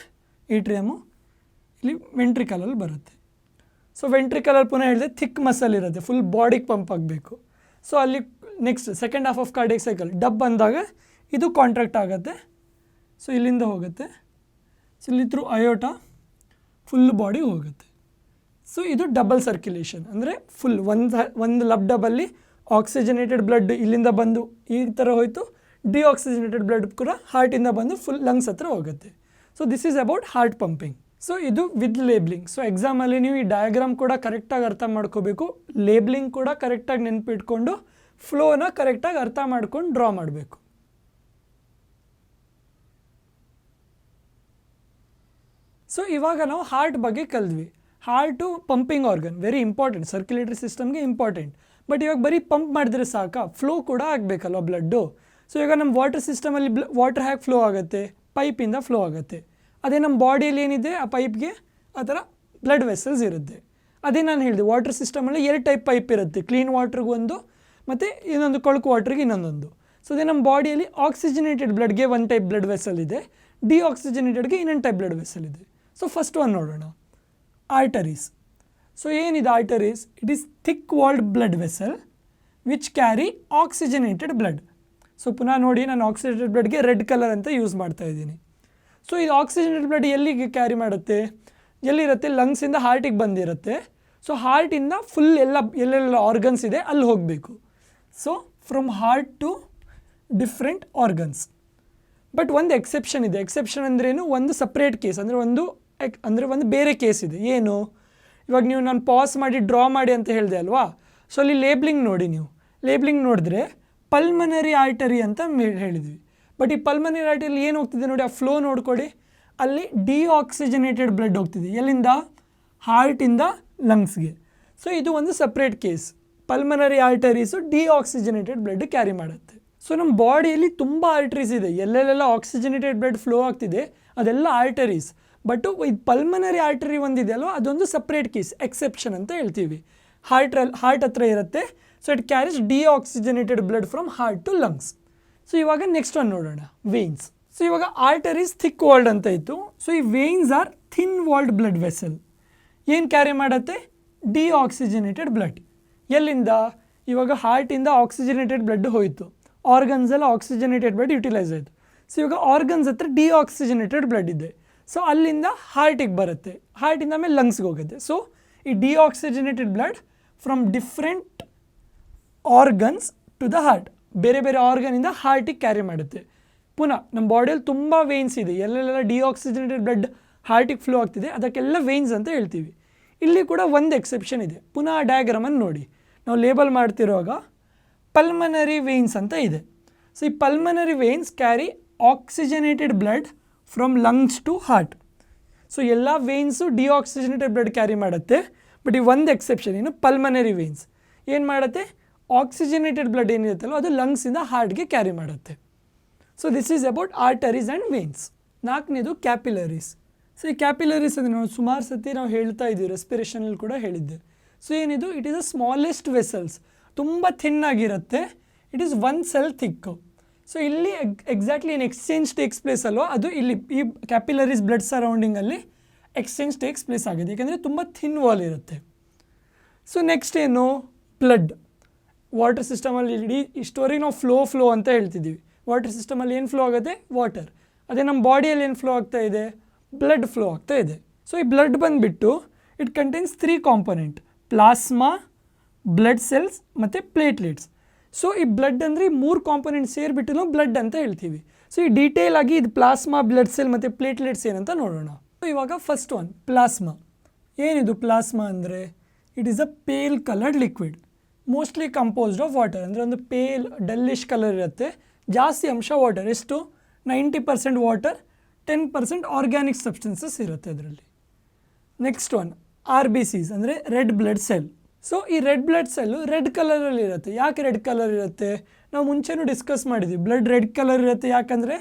ಏಟ್ರಿಯಮು, ಇಲ್ಲಿ ವೆಂಟ್ರಿಕಲಲ್ಲಿ ಬರುತ್ತೆ. ಸೊ ವೆಂಟ್ರಿಕಲಲ್ಲಿ ಪುನಃ ಹೇಳಿದೆ ಥಿಕ್ ಮಸಲ್ ಇರುತ್ತೆ, ಫುಲ್ ಬಾಡಿಗೆ ಪಂಪ್ ಆಗಬೇಕು. ಸೊ ಅಲ್ಲಿ next second half of cardiac cycle dub ಅಂದಾಗ ಇದು ಕಾಂಟ್ರಾಕ್ಟ್ ಆಗುತ್ತೆ. ಸೊ ಇಲ್ಲಿಂದ ಹೋಗುತ್ತೆ. ಸೊ ಇಲ್ಲಿ ಥ್ರೂ ಅಯೋಟಾ ಫುಲ್ ಬಾಡಿ ಹೋಗುತ್ತೆ. ಸೊ ಇದು ಡಬಲ್ ಸರ್ಕ್ಯುಲೇಷನ್, ಅಂದರೆ ಫುಲ್ ಒಂದು ಲಬ್ ಡಬ್ಬಲ್ಲಿ ಆಕ್ಸಿಜನೇಟೆಡ್ ಬ್ಲಡ್ ಇಲ್ಲಿಂದ ಬಂದು ಈ ಥರ ಹೋಯಿತು, ಡಿಆಕ್ಸಿಜನೇಟೆಡ್ ಬ್ಲಡ್ ಕೂಡ ಹಾರ್ಟಿಂದ ಬಂದು ಫುಲ್ ಲಂಗ್ಸ್ ಹತ್ರ ಹೋಗುತ್ತೆ. So this is about heart pumping. So ಇದು ವಿತ್ ಲೇಬ್ಲಿಂಗ್. ಸೊ ಎಕ್ಸಾಮಲ್ಲಿ ನೀವು ಈ ಡಯಾಗ್ರಾಮ್ ಕೂಡ ಕರೆಕ್ಟಾಗಿ ಅರ್ಥ ಮಾಡ್ಕೋಬೇಕು, ಲೇಬ್ಲಿಂಗ್ ಕೂಡ ಕರೆಕ್ಟಾಗಿ ನೆನಪಿಟ್ಕೊಂಡು ಫ್ಲೋನ ಕರೆಕ್ಟಾಗಿ ಅರ್ಥ ಮಾಡ್ಕೊಂಡು ಡ್ರಾ ಮಾಡಬೇಕು. ಸೊ ಇವಾಗ ನಾವು ಹಾರ್ಟ್ ಬಗ್ಗೆ ಕಲಿದ್ವಿ. Heart pumping organ, very important, circulatory ಸಿಸ್ಟಮ್ಗೆ ಇಂಪಾರ್ಟೆಂಟ್. ಬಟ್ ಇವಾಗ ಬರೀ ಪಂಪ್ ಮಾಡಿದ್ರೆ ಸಾಕಾ, ಫ್ಲೋ ಕೂಡ ಆಗಬೇಕಲ್ವ ಬ್ಲಡ್ಡು. ಸೊ ಇವಾಗ ನಮ್ಮ ವಾಟರ್ ಸಿಸ್ಟಮಲ್ಲಿ ವಾಟರ್ ಹೇಗೆ ಫ್ಲೋ ಆಗುತ್ತೆ, ಪೈಪಿಂದ ಫ್ಲೋ ಆಗುತ್ತೆ. ಅದೇ ನಮ್ಮ ಬಾಡಿಯಲ್ಲಿ ಏನಿದೆ ಆ ಪೈಪ್ಗೆ ಆ ಥರ ಬ್ಲಡ್ ವೆಸಲ್ಸ್ ಇರುತ್ತೆ. ಅದೇ ನಾನು ಹೇಳಿದೆ, ವಾಟರ್ ಸಿಸ್ಟಮಲ್ಲಿ 2 ಟೈಪ್ ಪೈಪ್ ಇರುತ್ತೆ, ಕ್ಲೀನ್ ವಾಟ್ರಿಗೆ ಒಂದು ಮತ್ತು ಇನ್ನೊಂದು ಕೊಳಕು ವಾಟ್ರಿಗೆ ಇನ್ನೊಂದೊಂದು. ಸೊ ಅದೇ ನಮ್ಮ ಬಾಡಿಯಲ್ಲಿ ಆಕ್ಸಿಜನೇಟೆಡ್ ಬ್ಲಡ್ಗೆ 1 ಟೈಪ್ ಬ್ಲಡ್ ವೆಸಲ್ ಇದೆ, ಡಿಆಕ್ಸಿಜನೇಟೆಡ್ಗೆ ಇನ್ನೊಂದು ಟೈಪ್ ಬ್ಲಡ್ ವೆಸಲ್ ಇದೆ. ಸೊ ಫಸ್ಟ್ ಒನ್ ನೋಡೋಣ, ಆರ್ಟರೀಸ್. ಸೊ ಏನಿದೆ arteries, it is thick ವಾಲ್ಡ್ blood vessel which carry oxygenated blood. So ಪುನಃ ನೋಡಿ, ನಾನು ಆಕ್ಸಿಜನೇಟೆಡ್ ಬ್ಲಡ್ಗೆ ರೆಡ್ ಕಲರ್ ಅಂತ ಯೂಸ್ ಮಾಡ್ತಾ ಇದ್ದೀನಿ. ಸೊ ಇದು ಆಕ್ಸಿಜನೇಟೆಡ್ ಬ್ಲಡ್ ಎಲ್ಲಿಗೆ ಕ್ಯಾರಿ ಮಾಡುತ್ತೆ, ಎಲ್ಲಿರುತ್ತೆ, ಲಂಗ್ಸಿಂದ ಹಾರ್ಟಿಗೆ ಬಂದಿರುತ್ತೆ. ಸೊ ಹಾರ್ಟಿಂದ ಫುಲ್ ಎಲ್ಲೆಲ್ಲ ಆರ್ಗನ್ಸ್ ಇದೆ ಅಲ್ಲಿ ಹೋಗಬೇಕು. So from heart to different organs. But ಒಂದು ಎಕ್ಸೆಪ್ಷನ್ ಇದೆ. ಎಕ್ಸೆಪ್ಷನ್ ಅಂದ್ರೇನು, ಒಂದು ಸಪ್ರೇಟ್ ಕೇಸ್, ಅಂದರೆ ಒಂದು ಬೇರೆ ಕೇಸ್ ಇದೆ. ಏನು, ಇವಾಗ ನೀವು ನಾನು ಪಾಸ್ ಮಾಡಿ ಡ್ರಾ ಮಾಡಿ ಅಂತ ಹೇಳಿದೆ ಅಲ್ವಾ. ಸೊ ಅಲ್ಲಿ ಲೇಬ್ಲಿಂಗ್ ನೋಡಿ, ನೀವು ಲೇಬ್ಲಿಂಗ್ ನೋಡಿದ್ರೆ ಪಲ್ಮನರಿ ಆರ್ಟರಿ ಅಂತ ಹೇಳಿದ್ವಿ. ಬಟ್ ಈ ಪಲ್ಮನರಿ ಆರ್ಟರಿಯಲ್ಲಿ ಏನು ಹೋಗ್ತಿದೆ ನೋಡಿ, ಆ ಫ್ಲೋ ನೋಡ್ಕೊಡಿ, ಅಲ್ಲಿ ಡಿಆಕ್ಸಿಜನೇಟೆಡ್ ಬ್ಲಡ್ ಹೋಗ್ತಿದೆ. ಎಲ್ಲಿಂದ, ಹಾರ್ಟಿಂದ ಲಂಗ್ಸ್ಗೆ. ಸೊ ಇದು ಒಂದು separate case. Pulmonary arteries deoxygenated blood carry ಮಾಡುತ್ತೆ. ಸೊ ನಮ್ಮ ಬಾಡಿಯಲ್ಲಿ ತುಂಬ ಆರ್ಟರೀಸ್ ಇದೆ, ಎಲ್ಲೆಲ್ಲೆಲ್ಲ ಆಕ್ಸಿಜನೇಟೆಡ್ ಬ್ಲಡ್ ಫ್ಲೋ ಆಗ್ತಿದೆ ಅದೆಲ್ಲ ಆರ್ಟರೀಸ್. ಬಟ್ ಇದು ಪಲ್ಮನರಿ ಆರ್ಟರಿ ಒಂದಿದೆ ಅಲ್ವ, ಅದೊಂದು ಸಪ್ರೇಟ್ ಕೇಸ್, ಎಕ್ಸೆಪ್ಷನ್ ಅಂತ ಹೇಳ್ತೀವಿ. ಹಾರ್ಟ್ ಹತ್ರ ಇರುತ್ತೆ. So it carries deoxygenated blood from heart to lungs. So ಇವಾಗ ನೆಕ್ಸ್ಟ್ ಒನ್ ನೋಡೋಣ, ವೇನ್ಸ್. ಸೊ ಇವಾಗ ಆರ್ಟರೀಸ್ ಥಿಕ್ ವಾಲ್ಡ್ ಅಂತ ಇತ್ತು. ಸೊ ಈ veins are thin walled blood vessel. ಏನು ಕ್ಯಾರಿ ಮಾಡುತ್ತೆ, ಡಿಆಕ್ಸಿಜನೇಟೆಡ್ ಬ್ಲಡ್. ಎಲ್ಲಿಂದ, ಇವಾಗ ಹಾರ್ಟಿಂದ ಆಕ್ಸಿಜನೇಟೆಡ್ ಬ್ಲಡ್ ಹೋಯಿತು, ಆರ್ಗನ್ಸೆಲ್ಲ ಆಕ್ಸಿಜನೇಟೆಡ್ ಬ್ಲಡ್ ಯುಟಿಲೈಸ್ ಆಯಿತು. ಸೊ ಇವಾಗ ಆರ್ಗನ್ಸ್ ಹತ್ರ ಡಿಆಕ್ಸಿಜನೇಟೆಡ್ ಬ್ಲಡ್ ಇದೆ. ಸೊ ಅಲ್ಲಿಂದ ಹಾರ್ಟಿಗೆ ಬರುತ್ತೆ, ಹಾರ್ಟಿಂದ ಆಮೇಲೆ ಲಂಗ್ಸ್ಗೆ ಹೋಗುತ್ತೆ. ಸೊ ಈ deoxygenated blood from different organs to the heart, ಬೇರೆ ಬೇರೆ ಆರ್ಗನಿಂದ ಹಾರ್ಟಿಗೆ ಕ್ಯಾರಿ ಮಾಡುತ್ತೆ. ಪುನಃ ನಮ್ಮ ಬಾಡಿಯಲ್ಲಿ ತುಂಬ ವೇನ್ಸ್ ಇದೆ, ಎಲ್ಲೆಲ್ಲ ಡಿಆಕ್ಸಿಜನೇಟೆಡ್ ಬ್ಲಡ್ ಹಾರ್ಟಿಗೆ ಫ್ಲೋ ಆಗ್ತಿದೆ, ಅದಕ್ಕೆಲ್ಲ ವೇನ್ಸ್ ಅಂತ ಹೇಳ್ತೀವಿ. ಇಲ್ಲಿ ಕೂಡ ಒಂದು ಎಕ್ಸೆಪ್ಷನ್ ಇದೆ. ಪುನಃ ಆ ಡಯಾಗ್ರಾಮನ್ನು ನೋಡಿ, ನಾವು ಲೇಬಲ್ ಮಾಡ್ತಿರುವಾಗ ಪಲ್ಮನರಿ ವೇನ್ಸ್ ಅಂತ ಇದೆ. ಸೊ ಈ pulmonary veins carry oxygenated blood from lungs to heart. So ಎಲ್ಲ ವೇನ್ಸು ಡಿಆಕ್ಸಿಜನೇಟೆಡ್ ಬ್ಲಡ್ ಕ್ಯಾರಿ ಮಾಡುತ್ತೆ. ಬಟ್ ಈ ಒಂದು ಎಕ್ಸೆಪ್ಷನ್ ಏನು, ಪಲ್ಮನರಿ ವೇನ್ಸ್ ಏನು ಮಾಡುತ್ತೆ, ಆಕ್ಸಿಜನೇಟೆಡ್ ಬ್ಲಡ್ ಏನಿರುತ್ತಲ್ಲ ಅದು ಲಂಗ್ಸಿಂದ ಹಾರ್ಟ್ಗೆ ಕ್ಯಾರಿ ಮಾಡುತ್ತೆ. So this is about arteries and veins. 4ನೇದು ಕ್ಯಾಪಿಲರೀಸ್. ಸೊ ಈ ಕ್ಯಾಪಿಲರೀಸ್ ಅಂದರೆ ನಾವು ಸುಮಾರು ಸತಿ ನಾವು ಹೇಳ್ತಾ ಇದ್ದೀವಿ, ರೆಸ್ಪಿರೇಷನಲ್ಲಿ ಕೂಡ ಹೇಳಿದ್ದೆ. ಸೊ ಏನಿದು, it is a smallest vessels, ತುಂಬ ಥಿನ್ ಆಗಿರುತ್ತೆ. It is 1 cell thick. So ಇಲ್ಲಿ ಎಕ್ಸಾಕ್ಟ್ಲಿ ಏನು ಎಕ್ಸ್ಚೇಂಜ್ ಟೇಕ್ಸ್ ಪ್ಲೇಸ್ ಅಲ್ವೋ ಅದು ಇಲ್ಲಿ ಈ ಕ್ಯಾಪಿಲರೀಸ್ ಬ್ಲಡ್ ಸರೌಂಡಿಂಗಲ್ಲಿ ಎಕ್ಸ್ಚೇಂಜ್ ಟೇಕ್ಸ್ ಪ್ಲೇಸ್ ಆಗಿದೆ, ಯಾಕೆಂದರೆ ತುಂಬ ಥಿನ್ ವಾಲ್ ಇರುತ್ತೆ. ಸೊ ನೆಕ್ಸ್ಟ್ ಏನು, ಬ್ಲಡ್. ವಾಟರ್ ಸಿಸ್ಟಮಲ್ಲಿ ಇಡೀ ಇಷ್ಟವರೆಗೆ ನಾವು ಫ್ಲೋ ಅಂತ ಹೇಳ್ತಿದ್ದೀವಿ. ವಾಟರ್ ಸಿಸ್ಟಮಲ್ಲಿ ಏನು ಫ್ಲೋ ಆಗುತ್ತೆ, ವಾಟರ್. ಅದೇ ನಮ್ಮ ಬಾಡಿಯಲ್ಲಿ ಏನು ಫ್ಲೋ ಆಗ್ತಾ ಇದೆ, ಬ್ಲಡ್ ಫ್ಲೋ ಆಗ್ತಾ ಇದೆ. ಸೊ ಈ ಬ್ಲಡ್ ಬಂದುಬಿಟ್ಟು it contains 3 component, plasma, blood cells ಮತ್ತು ಪ್ಲೇಟ್ಲೆಟ್ಸ್. ಸೊ ಈ ಬ್ಲಡ್ ಅಂದರೆ ಈ 3 ಕಾಂಪೊನೆಂಟ್ ಸೇರಿಬಿಟ್ಟು ನಾವು ಬ್ಲಡ್ ಅಂತ ಹೇಳ್ತೀವಿ. ಸೊ ಈ ಡೀಟೇಲ್ ಆಗಿ ಇದು ಪ್ಲಾಸ್ಮಾ, ಬ್ಲಡ್ ಸೆಲ್ ಮತ್ತು ಪ್ಲೇಟ್ಲೆಟ್ಸ್ ಏನಂತ ನೋಡೋಣ. ಸೊ ಇವಾಗ ಫಸ್ಟ್ ಒನ್ ಪ್ಲಾಸ್ಮಾ. ಏನಿದು ಪ್ಲಾಸ್ಮಾ ಅಂದರೆ, it is a pale coloured liquid, mostly composed of water. ಅಂದರೆ ಒಂದು ಪೇಲ್ ಡಲ್ಲಿಶ್ ಕಲರ್ ಇರುತ್ತೆ, ಜಾಸ್ತಿ ಅಂಶ ವಾಟರ್. ಎಷ್ಟು, 90% ವಾಟರ್, 10% ಆರ್ಗ್ಯಾನಿಕ್ ಸಬ್ಸ್ಟೆನ್ಸಸ್ ಇರುತ್ತೆ ಅದರಲ್ಲಿ. ನೆಕ್ಸ್ಟ್ ಒನ್ RBCs ಅಂದರೆ ರೆಡ್ ಬ್ಲಡ್ ಸೆಲ್. ಸೊ ಈ ರೆಡ್ ಬ್ಲಡ್ ಸೆಲ್ಲು ರೆಡ್ ಕಲರಲ್ಲಿ ಇರುತ್ತೆ. ಯಾಕೆ ರೆಡ್ ಕಲರ್ ಇರುತ್ತೆ, ನಾವು ಮುಂಚೆನೂ ಡಿಸ್ಕಸ್ ಮಾಡಿದ್ವಿ. ಬ್ಲಡ್ ರೆಡ್ ಕಲರ್ ಇರುತ್ತೆ ಯಾಕಂದರೆ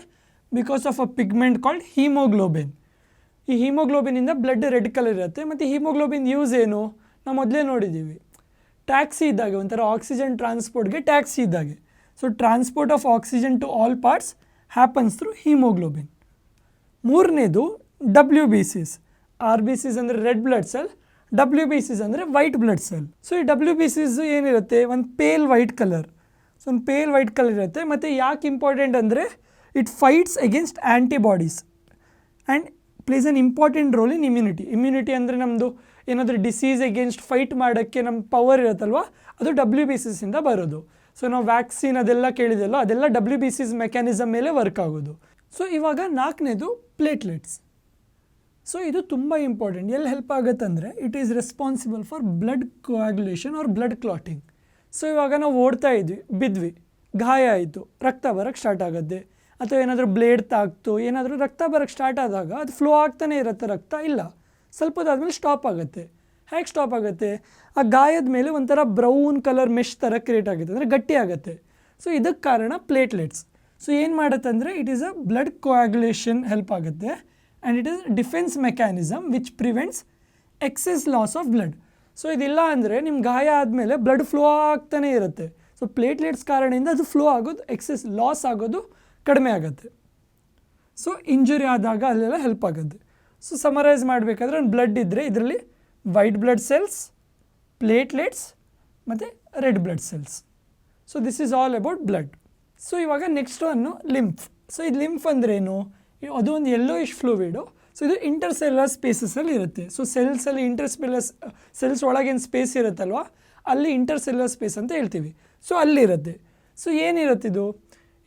because of a pigment called haemoglobin. ಈ ಹೀಮೋಗ್ಲೋಬಿನಿಂದ ಬ್ಲಡ್ ರೆಡ್ ಕಲರ್ ಇರುತ್ತೆ. ಮತ್ತು ಹೀಮೋಗ್ಲೋಬಿನ್ ಯೂಸ್ ಏನು, ನಾವು ಮೊದಲೇ ನೋಡಿದ್ದೀವಿ, ಟ್ಯಾಕ್ಸಿ ಇದ್ದಾಗೆ, ಒಂಥರ ಆಕ್ಸಿಜನ್ ಟ್ರಾನ್ಸ್ಪೋರ್ಟ್ಗೆ ಟ್ಯಾಕ್ಸಿ ಇದ್ದಾಗೆ. So transport of oxygen to all parts happens through haemoglobin. ಮೂರನೇದು WBCs. RBCs ಅಂದರೆ ರೆಡ್ ಬ್ಲಡ್ ಸೆಲ್, WBCs ಅಂದರೆ ವೈಟ್ ಬ್ಲಡ್ ಸೆಲ್. ಸೊ ಈ WBCs ಏನಿರುತ್ತೆ, ಒಂದು ಪೇಲ್ ವೈಟ್ ಕಲರ್. ಸೊ ಒಂದು ಪೇಲ್ ವೈಟ್ ಕಲರ್ ಇರುತ್ತೆ. ಮತ್ತು ಯಾಕೆ ಇಂಪಾರ್ಟೆಂಟ್ ಅಂದರೆ it fights against antibodies and plays an important role in immunity. ಅಂದರೆ ನಮ್ಮದು ಏನಾದರೂ ಡಿಸೀಸ್ ಅಗೇನ್ಸ್ಟ್ ಫೈಟ್ ಮಾಡೋಕ್ಕೆ ನಮ್ಮ ಪವರ್ ಇರುತ್ತಲ್ವ, ಅದು WBCಸಿಂದ ಬರೋದು. ಸೊ ನಾವು ವ್ಯಾಕ್ಸಿನ್ ಅದೆಲ್ಲ ಕೇಳಿದೆಲ್ಲ, ಅದೆಲ್ಲ WBCs ಮೆಕ್ಯಾನಿಸಮ್ ಮೇಲೆ ವರ್ಕ್ ಆಗೋದು. ಸೊ ಇವಾಗ 4ನೇದು ಪ್ಲೇಟ್ಲೆಟ್ಸ್. ಸೊ ಇದು ತುಂಬ ಇಂಪಾರ್ಟೆಂಟ್. ಎಲ್ಲಿ ಹೆಲ್ಪ್ ಆಗುತ್ತೆ ಅಂದರೆ it is responsible for blood coagulation or blood clotting. So ಇವಾಗ ನಾವು ಓಡ್ತಾ ಇದ್ವಿ, ಬಿದ್ವಿ, ಗಾಯ ಆಯಿತು, ರಕ್ತ ಬರೋಕ್ಕೆ ಸ್ಟಾರ್ಟ್ ಆಗುತ್ತೆ. ಅಥವಾ ಏನಾದರೂ ಬ್ಲೇಡ್ ತಾಕ್ತು, ಏನಾದರೂ ರಕ್ತ ಬರೋಕ್ಕೆ ಸ್ಟಾರ್ಟ್ ಆದಾಗ ಅದು ಫ್ಲೋ ಆಗ್ತಾನೆ ಇರುತ್ತೆ ರಕ್ತ, ಇಲ್ಲ ಸ್ವಲ್ಪ ಹೊತ್ತಾದ್ಮೇಲೆ ಸ್ಟಾಪ್ ಆಗುತ್ತೆ. ಹೇಗೆ ಸ್ಟಾಪ್ ಆಗುತ್ತೆ, ಆ ಗಾಯದ ಮೇಲೆ ಒಂಥರ ಬ್ರೌನ್ ಕಲರ್ ಮೆಶ್ ಥರ ಕ್ರಿಯೇಟ್ ಆಗುತ್ತೆ, ಅಂದರೆ ಗಟ್ಟಿ ಆಗುತ್ತೆ. ಸೊ ಇದಕ್ಕೆ ಕಾರಣ ಪ್ಲೇಟ್ಲೆಟ್ಸ್. ಸೊ ಏನು ಮಾಡುತ್ತೆ ಅಂದರೆ it is a blood coagulation help ಆಗುತ್ತೆ and it is defence mechanism which prevents excess loss of blood. So ಇದಿಲ್ಲ ಅಂದರೆ ನಿಮ್ಮ ಗಾಯ ಆದಮೇಲೆ ಬ್ಲಡ್ ಫ್ಲೋ ಆಗ್ತಾನೆ ಇರುತ್ತೆ. ಸೊ ಪ್ಲೇಟ್ಲೆಟ್ಸ್ ಕಾರಣದಿಂದ ಅದು ಫ್ಲೋ ಆಗೋದು, ಎಕ್ಸೆಸ್ ಲಾಸ್ ಆಗೋದು ಕಡಿಮೆ ಆಗುತ್ತೆ. ಸೊ ಇಂಜುರಿ ಆದಾಗ ಅಲ್ಲೆಲ್ಲ ಹೆಲ್ಪ್ ಆಗುತ್ತೆ. ಸೊ ಸಮರೈಸ್ ಮಾಡಬೇಕಾದ್ರೆ ಒಂದು ಬ್ಲಡ್ ಇದ್ದರೆ ಇದರಲ್ಲಿ ವೈಟ್ ಬ್ಲಡ್ ಸೆಲ್ಸ್, ಪ್ಲೇಟ್ಲೆಟ್ಸ್ ಮತ್ತು red blood cells. So this is all about blood. So ಇವಾಗ ನೆಕ್ಸ್ಟ್ ಒನ್ನು ಲಿಂಫ್. ಸೊ ಇದು ಲಿಂಫ್ ಅಂದ್ರೇನು, ಅದು ಒಂದು ಯೆಲ್ಲೋಯಿಶ್ ಫ್ಲೂಯಿಡು. ಸೊ ಇದು ಇಂಟರ್ಸೆಲ್ಯುಲರ್ ಸ್ಪೇಸಸಲ್ಲಿ ಇರುತ್ತೆ. ಸೊ ಸೆಲ್ಸಲ್ಲಿ ಸೆಲ್ಸ್ ಒಳಗೇನು ಸ್ಪೇಸ್ ಇರುತ್ತಲ್ವ, ಅಲ್ಲಿ ಇಂಟರ್ಸೆಲ್ಯುಲರ್ ಸ್ಪೇಸ್ ಅಂತ ಹೇಳ್ತೀವಿ. ಸೊ ಅಲ್ಲಿರುತ್ತೆ. ಸೊ ಏನಿರುತ್ತೆ ಇದು,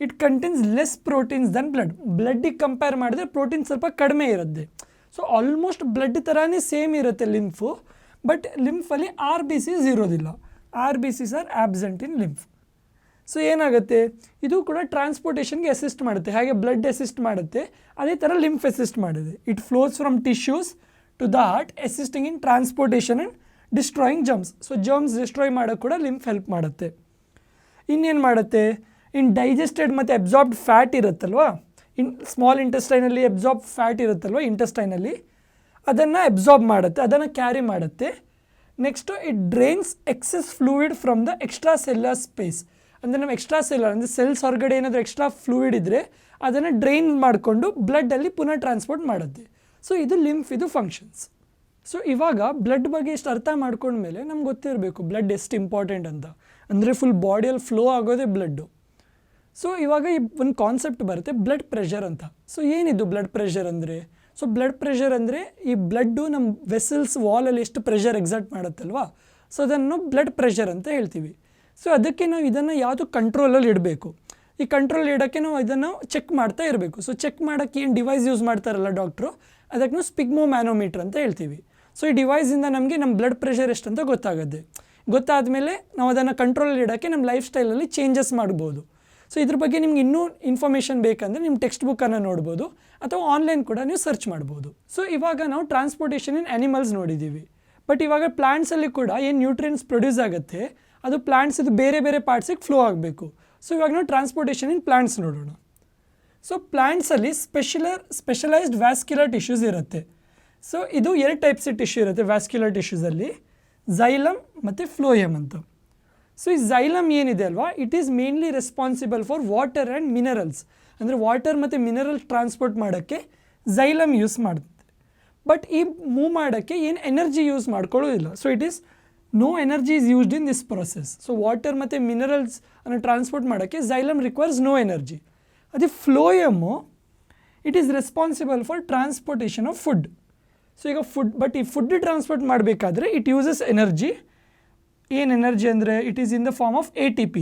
it contains less proteins than blood. ಬ್ಲಡ್ಡಿಗೆ ಕಂಪೇರ್ ಮಾಡಿದ್ರೆ ಪ್ರೋಟೀನ್ ಸ್ವಲ್ಪ ಕಡಿಮೆ ಇರುತ್ತೆ. ಸೊ ಆಲ್ಮೋಸ್ಟ್ ಬ್ಲಡ್ ಥರನೇ ಸೇಮ್ ಇರುತ್ತೆ ಲಿಂಫು, ಬಟ್ ಲಿಂಫಲ್ಲಿ RBCs ಇರೋದಿಲ್ಲ. RBCs are absent in lymph. So ಏನಾಗುತ್ತೆ, ಇದು ಕೂಡ ಟ್ರಾನ್ಸ್ಪೋರ್ಟೇಷನ್ಗೆ ಅಸಿಸ್ಟ್ ಮಾಡುತ್ತೆ. ಹಾಗೆ ಬ್ಲಡ್ ಅಸಿಸ್ಟ್ ಮಾಡುತ್ತೆ, ಅದೇ ಥರ ಲಿಂಫ್ ಅಸಿಸ್ಟ್ ಮಾಡಿದೆ. It flows from tissues to the heart, assisting in transportation and destroying germs. So germs destroy ಮಾಡೋಕ್ಕೆ ಕೂಡ ಲಿಂಫ್ ಹೆಲ್ಪ್ ಮಾಡುತ್ತೆ. ಇನ್ನೇನು ಮಾಡುತ್ತೆ, ಇನ್ ಡೈಜೆಸ್ಟೆಡ್ ಮತ್ತು ಅಬ್ಸಾರ್ಬ್ಡ್ ಫ್ಯಾಟ್ ಇರುತ್ತಲ್ವ, ಸ್ಮಾಲ್ ಇಂಟೆಸ್ಟೈನಲ್ಲಿ ಅಬ್ಸಾರ್ಬ್ ಫ್ಯಾಟ್ ಇರುತ್ತಲ್ವ ಇಂಟೆಸ್ಟೈನಲ್ಲಿ, ಅದನ್ನು ಅಬ್ಸಾರ್ಬ್ ಮಾಡುತ್ತೆ, ಅದನ್ನು ಕ್ಯಾರಿ ಮಾಡುತ್ತೆ. Next it drains excess fluid from the extra cellular space. ಅಂದರೆ ನಾವು ಎಕ್ಸ್ಟ್ರಾ ಸೆಲ್ಯುಲರ್ ಅಂದರೆ ಸೆಲ್ಸ್ ಹೊರಗಡೆ ಏನಾದರೂ ಎಕ್ಸ್ಟ್ರಾ ಫ್ಲೂಯಿಡ್ ಇದ್ದರೆ ಅದನ್ನು ಡ್ರೈನ್ ಮಾಡಿಕೊಂಡು ಬ್ಲಡ್ಡಲ್ಲಿ ಪುನಃ ಟ್ರಾನ್ಸ್ಪೋರ್ಟ್ ಮಾಡುತ್ತೆ. ಸೊ ಇದು ಲಿಂಫ್, ಇದು ಫಂಕ್ಷನ್ಸ್. ಸೊ ಇವಾಗ ಬ್ಲಡ್ ಬಗ್ಗೆ ಎಷ್ಟು ಅರ್ಥ ಮಾಡ್ಕೊಂಡ್ಮೇಲೆ ನಮ್ಗೆ ಗೊತ್ತಿರಬೇಕು ಬ್ಲಡ್ ಎಷ್ಟು ಇಂಪಾರ್ಟೆಂಟ್ ಅಂತ. ಅಂದರೆ ಫುಲ್ ಬಾಡಿಯಲ್ಲಿ ಫ್ಲೋ ಆಗೋದೇ ಬ್ಲಡ್ಡು. ಸೊ ಇವಾಗ ಈ ಒಂದು ಕಾನ್ಸೆಪ್ಟ್ ಬರುತ್ತೆ ಬ್ಲಡ್ ಪ್ರೆಷರ್ ಅಂತ. ಸೊ ಏನಿದು ಬ್ಲಡ್ ಪ್ರೆಷರ್ ಅಂದರೆ, ಸೊ ಬ್ಲಡ್ ಪ್ರೆಷರ್ ಅಂದರೆ ಈ ಬ್ಲಡ್ಡು ನಮ್ಮ ವೆಸಲ್ಸ್ ವಾಲಲ್ಲಿ ಎಷ್ಟು ಪ್ರೆಷರ್ ಎಕ್ಸರ್ಟ್ ಮಾಡುತ್ತಲ್ವ, ಸೊ ಅದನ್ನು ಬ್ಲಡ್ ಪ್ರೆಷರ್ ಅಂತ ಹೇಳ್ತೀವಿ. ಸೊ ಅದಕ್ಕೆ ನಾವು ಇದನ್ನು ಯಾವುದು ಕಂಟ್ರೋಲಲ್ಲಿ ಇಡಬೇಕು. ಈ ಕಂಟ್ರೋಲ್ ಇಡೋಕ್ಕೆ ನಾವು ಇದನ್ನು ಚೆಕ್ ಮಾಡ್ತಾ ಇರಬೇಕು. ಸೊ ಚೆಕ್ ಮಾಡೋಕ್ಕೆ ಏನು ಡಿವೈಸ್ ಯೂಸ್ ಮಾಡ್ತಾರಲ್ಲ ಡಾಕ್ಟ್ರು, ಅದಕ್ಕೆ ನಾವು ಸ್ಪಿಗ್ಮೋ ಮ್ಯಾನೋಮೀಟ್ರ್ ಅಂತ ಹೇಳ್ತೀವಿ. ಸೊ ಈ ಡಿವೈಸಿಂದ ನಮಗೆ ನಮ್ಮ ಬ್ಲಡ್ ಪ್ರೆಷರ್ ಎಷ್ಟು ಅಂತ ಗೊತ್ತಾಗುತ್ತೆ. ಗೊತ್ತಾದಮೇಲೆ ನಾವು ಅದನ್ನು ಕಂಟ್ರೋಲಲ್ಲಿ ಇಡೋಕ್ಕೆ ನಮ್ಮ ಲೈಫ್ ಸ್ಟೈಲಲ್ಲಿ ಚೇಂಜಸ್ ಮಾಡ್ಬೋದು. ಸೊ ಇದ್ರ ಬಗ್ಗೆ ನಿಮ್ಗೆ ಇನ್ನೂ ಇನ್ಫಾರ್ಮೇಷನ್ ಬೇಕಂದರೆ ನಿಮ್ಮ ಟೆಕ್ಸ್ಟ್ ಬುಕ್ಕನ್ನು ನೋಡ್ಬೋದು ಅಥವಾ ಆನ್ಲೈನ್ ಕೂಡ ನೀವು ಸರ್ಚ್ ಮಾಡ್ಬೋದು. ಸೊ ಇವಾಗ ನಾವು ಟ್ರಾನ್ಸ್ಪೋರ್ಟೇಷನ್ ಇನ್ ಆ್ಯನಿಮಲ್ಸ್ ನೋಡಿದ್ದೀವಿ. ಬಟ್ ಇವಾಗ ಪ್ಲಾಂಟ್ಸಲ್ಲಿ ಕೂಡ ಏನು ನ್ಯೂಟ್ರಿಯೆಂಟ್ಸ್ ಪ್ರೊಡ್ಯೂಸ್ ಆಗುತ್ತೆ ಅದು ಪ್ಲಾಂಟ್ಸ್ ಇದು ಬೇರೆ ಬೇರೆ ಪಾರ್ಟ್ಸಿಗೆ ಫ್ಲೋ ಆಗಬೇಕು. ಸೊ ಇವಾಗ ನಾವು ಟ್ರಾನ್ಸ್ಪೋರ್ಟೇಷನ್ ಇನ್ ಪ್ಲಾಂಟ್ಸ್ ನೋಡೋಣ. ಸೊ ಪ್ಲಾಂಟ್ಸಲ್ಲಿ ಸ್ಪೆಷಲೈಸ್ಡ್ ವ್ಯಾಸ್ಕ್ಯುಲರ್ ಟಿಶ್ಯೂಸ್ ಇರುತ್ತೆ. ಸೊ ಇದು 2 ಟೈಪ್ಸ್ ಟಿಶ್ಯೂ ಇರುತ್ತೆ ವ್ಯಾಸ್ಕ್ಯುಲರ್ ಟಿಶ್ಯೂಸಲ್ಲಿ, ಝೈಲಮ್ ಮತ್ತು ಫ್ಲೋಯಮ್ ಅಂತ. ಸೊ ಈ ಝೈಲಮ್ ಏನಿದೆ ಅಲ್ವಾ, it is mainly responsible for water and minerals. ಅಂದರೆ ವಾಟರ್ ಮತ್ತು ಮಿನರಲ್ ಟ್ರಾನ್ಸ್ಪೋರ್ಟ್ ಮಾಡೋಕ್ಕೆ ಝೈಲಮ್ ಯೂಸ್ ಮಾಡುತ್ತೆ. ಬಟ್ ಈ ಮೂವ್ ಮಾಡೋಕ್ಕೆ ಏನು ಎನರ್ಜಿ ಯೂಸ್ ಮಾಡ್ಕೊಳ್ಳೋದಿಲ್ಲ. So it is no energy is used in this process. So water ಮತ್ತು ಮಿನರಲ್ಸ್ ಅನ್ನು ಟ್ರಾನ್ಸ್ಪೋರ್ಟ್ ಮಾಡೋಕ್ಕೆ ಝೈಲಮ್ ರಿಕ್ವೈರ್ಸ್ ನೋ ಎನರ್ಜಿ. ಅದೇ phloem it is responsible for transportation of food. So ಈಗ but ಈ food transport ಮಾಡಬೇಕಾದ್ರೆ it uses energy. ಏನು energy ಅಂದರೆ it is in the form of ATP.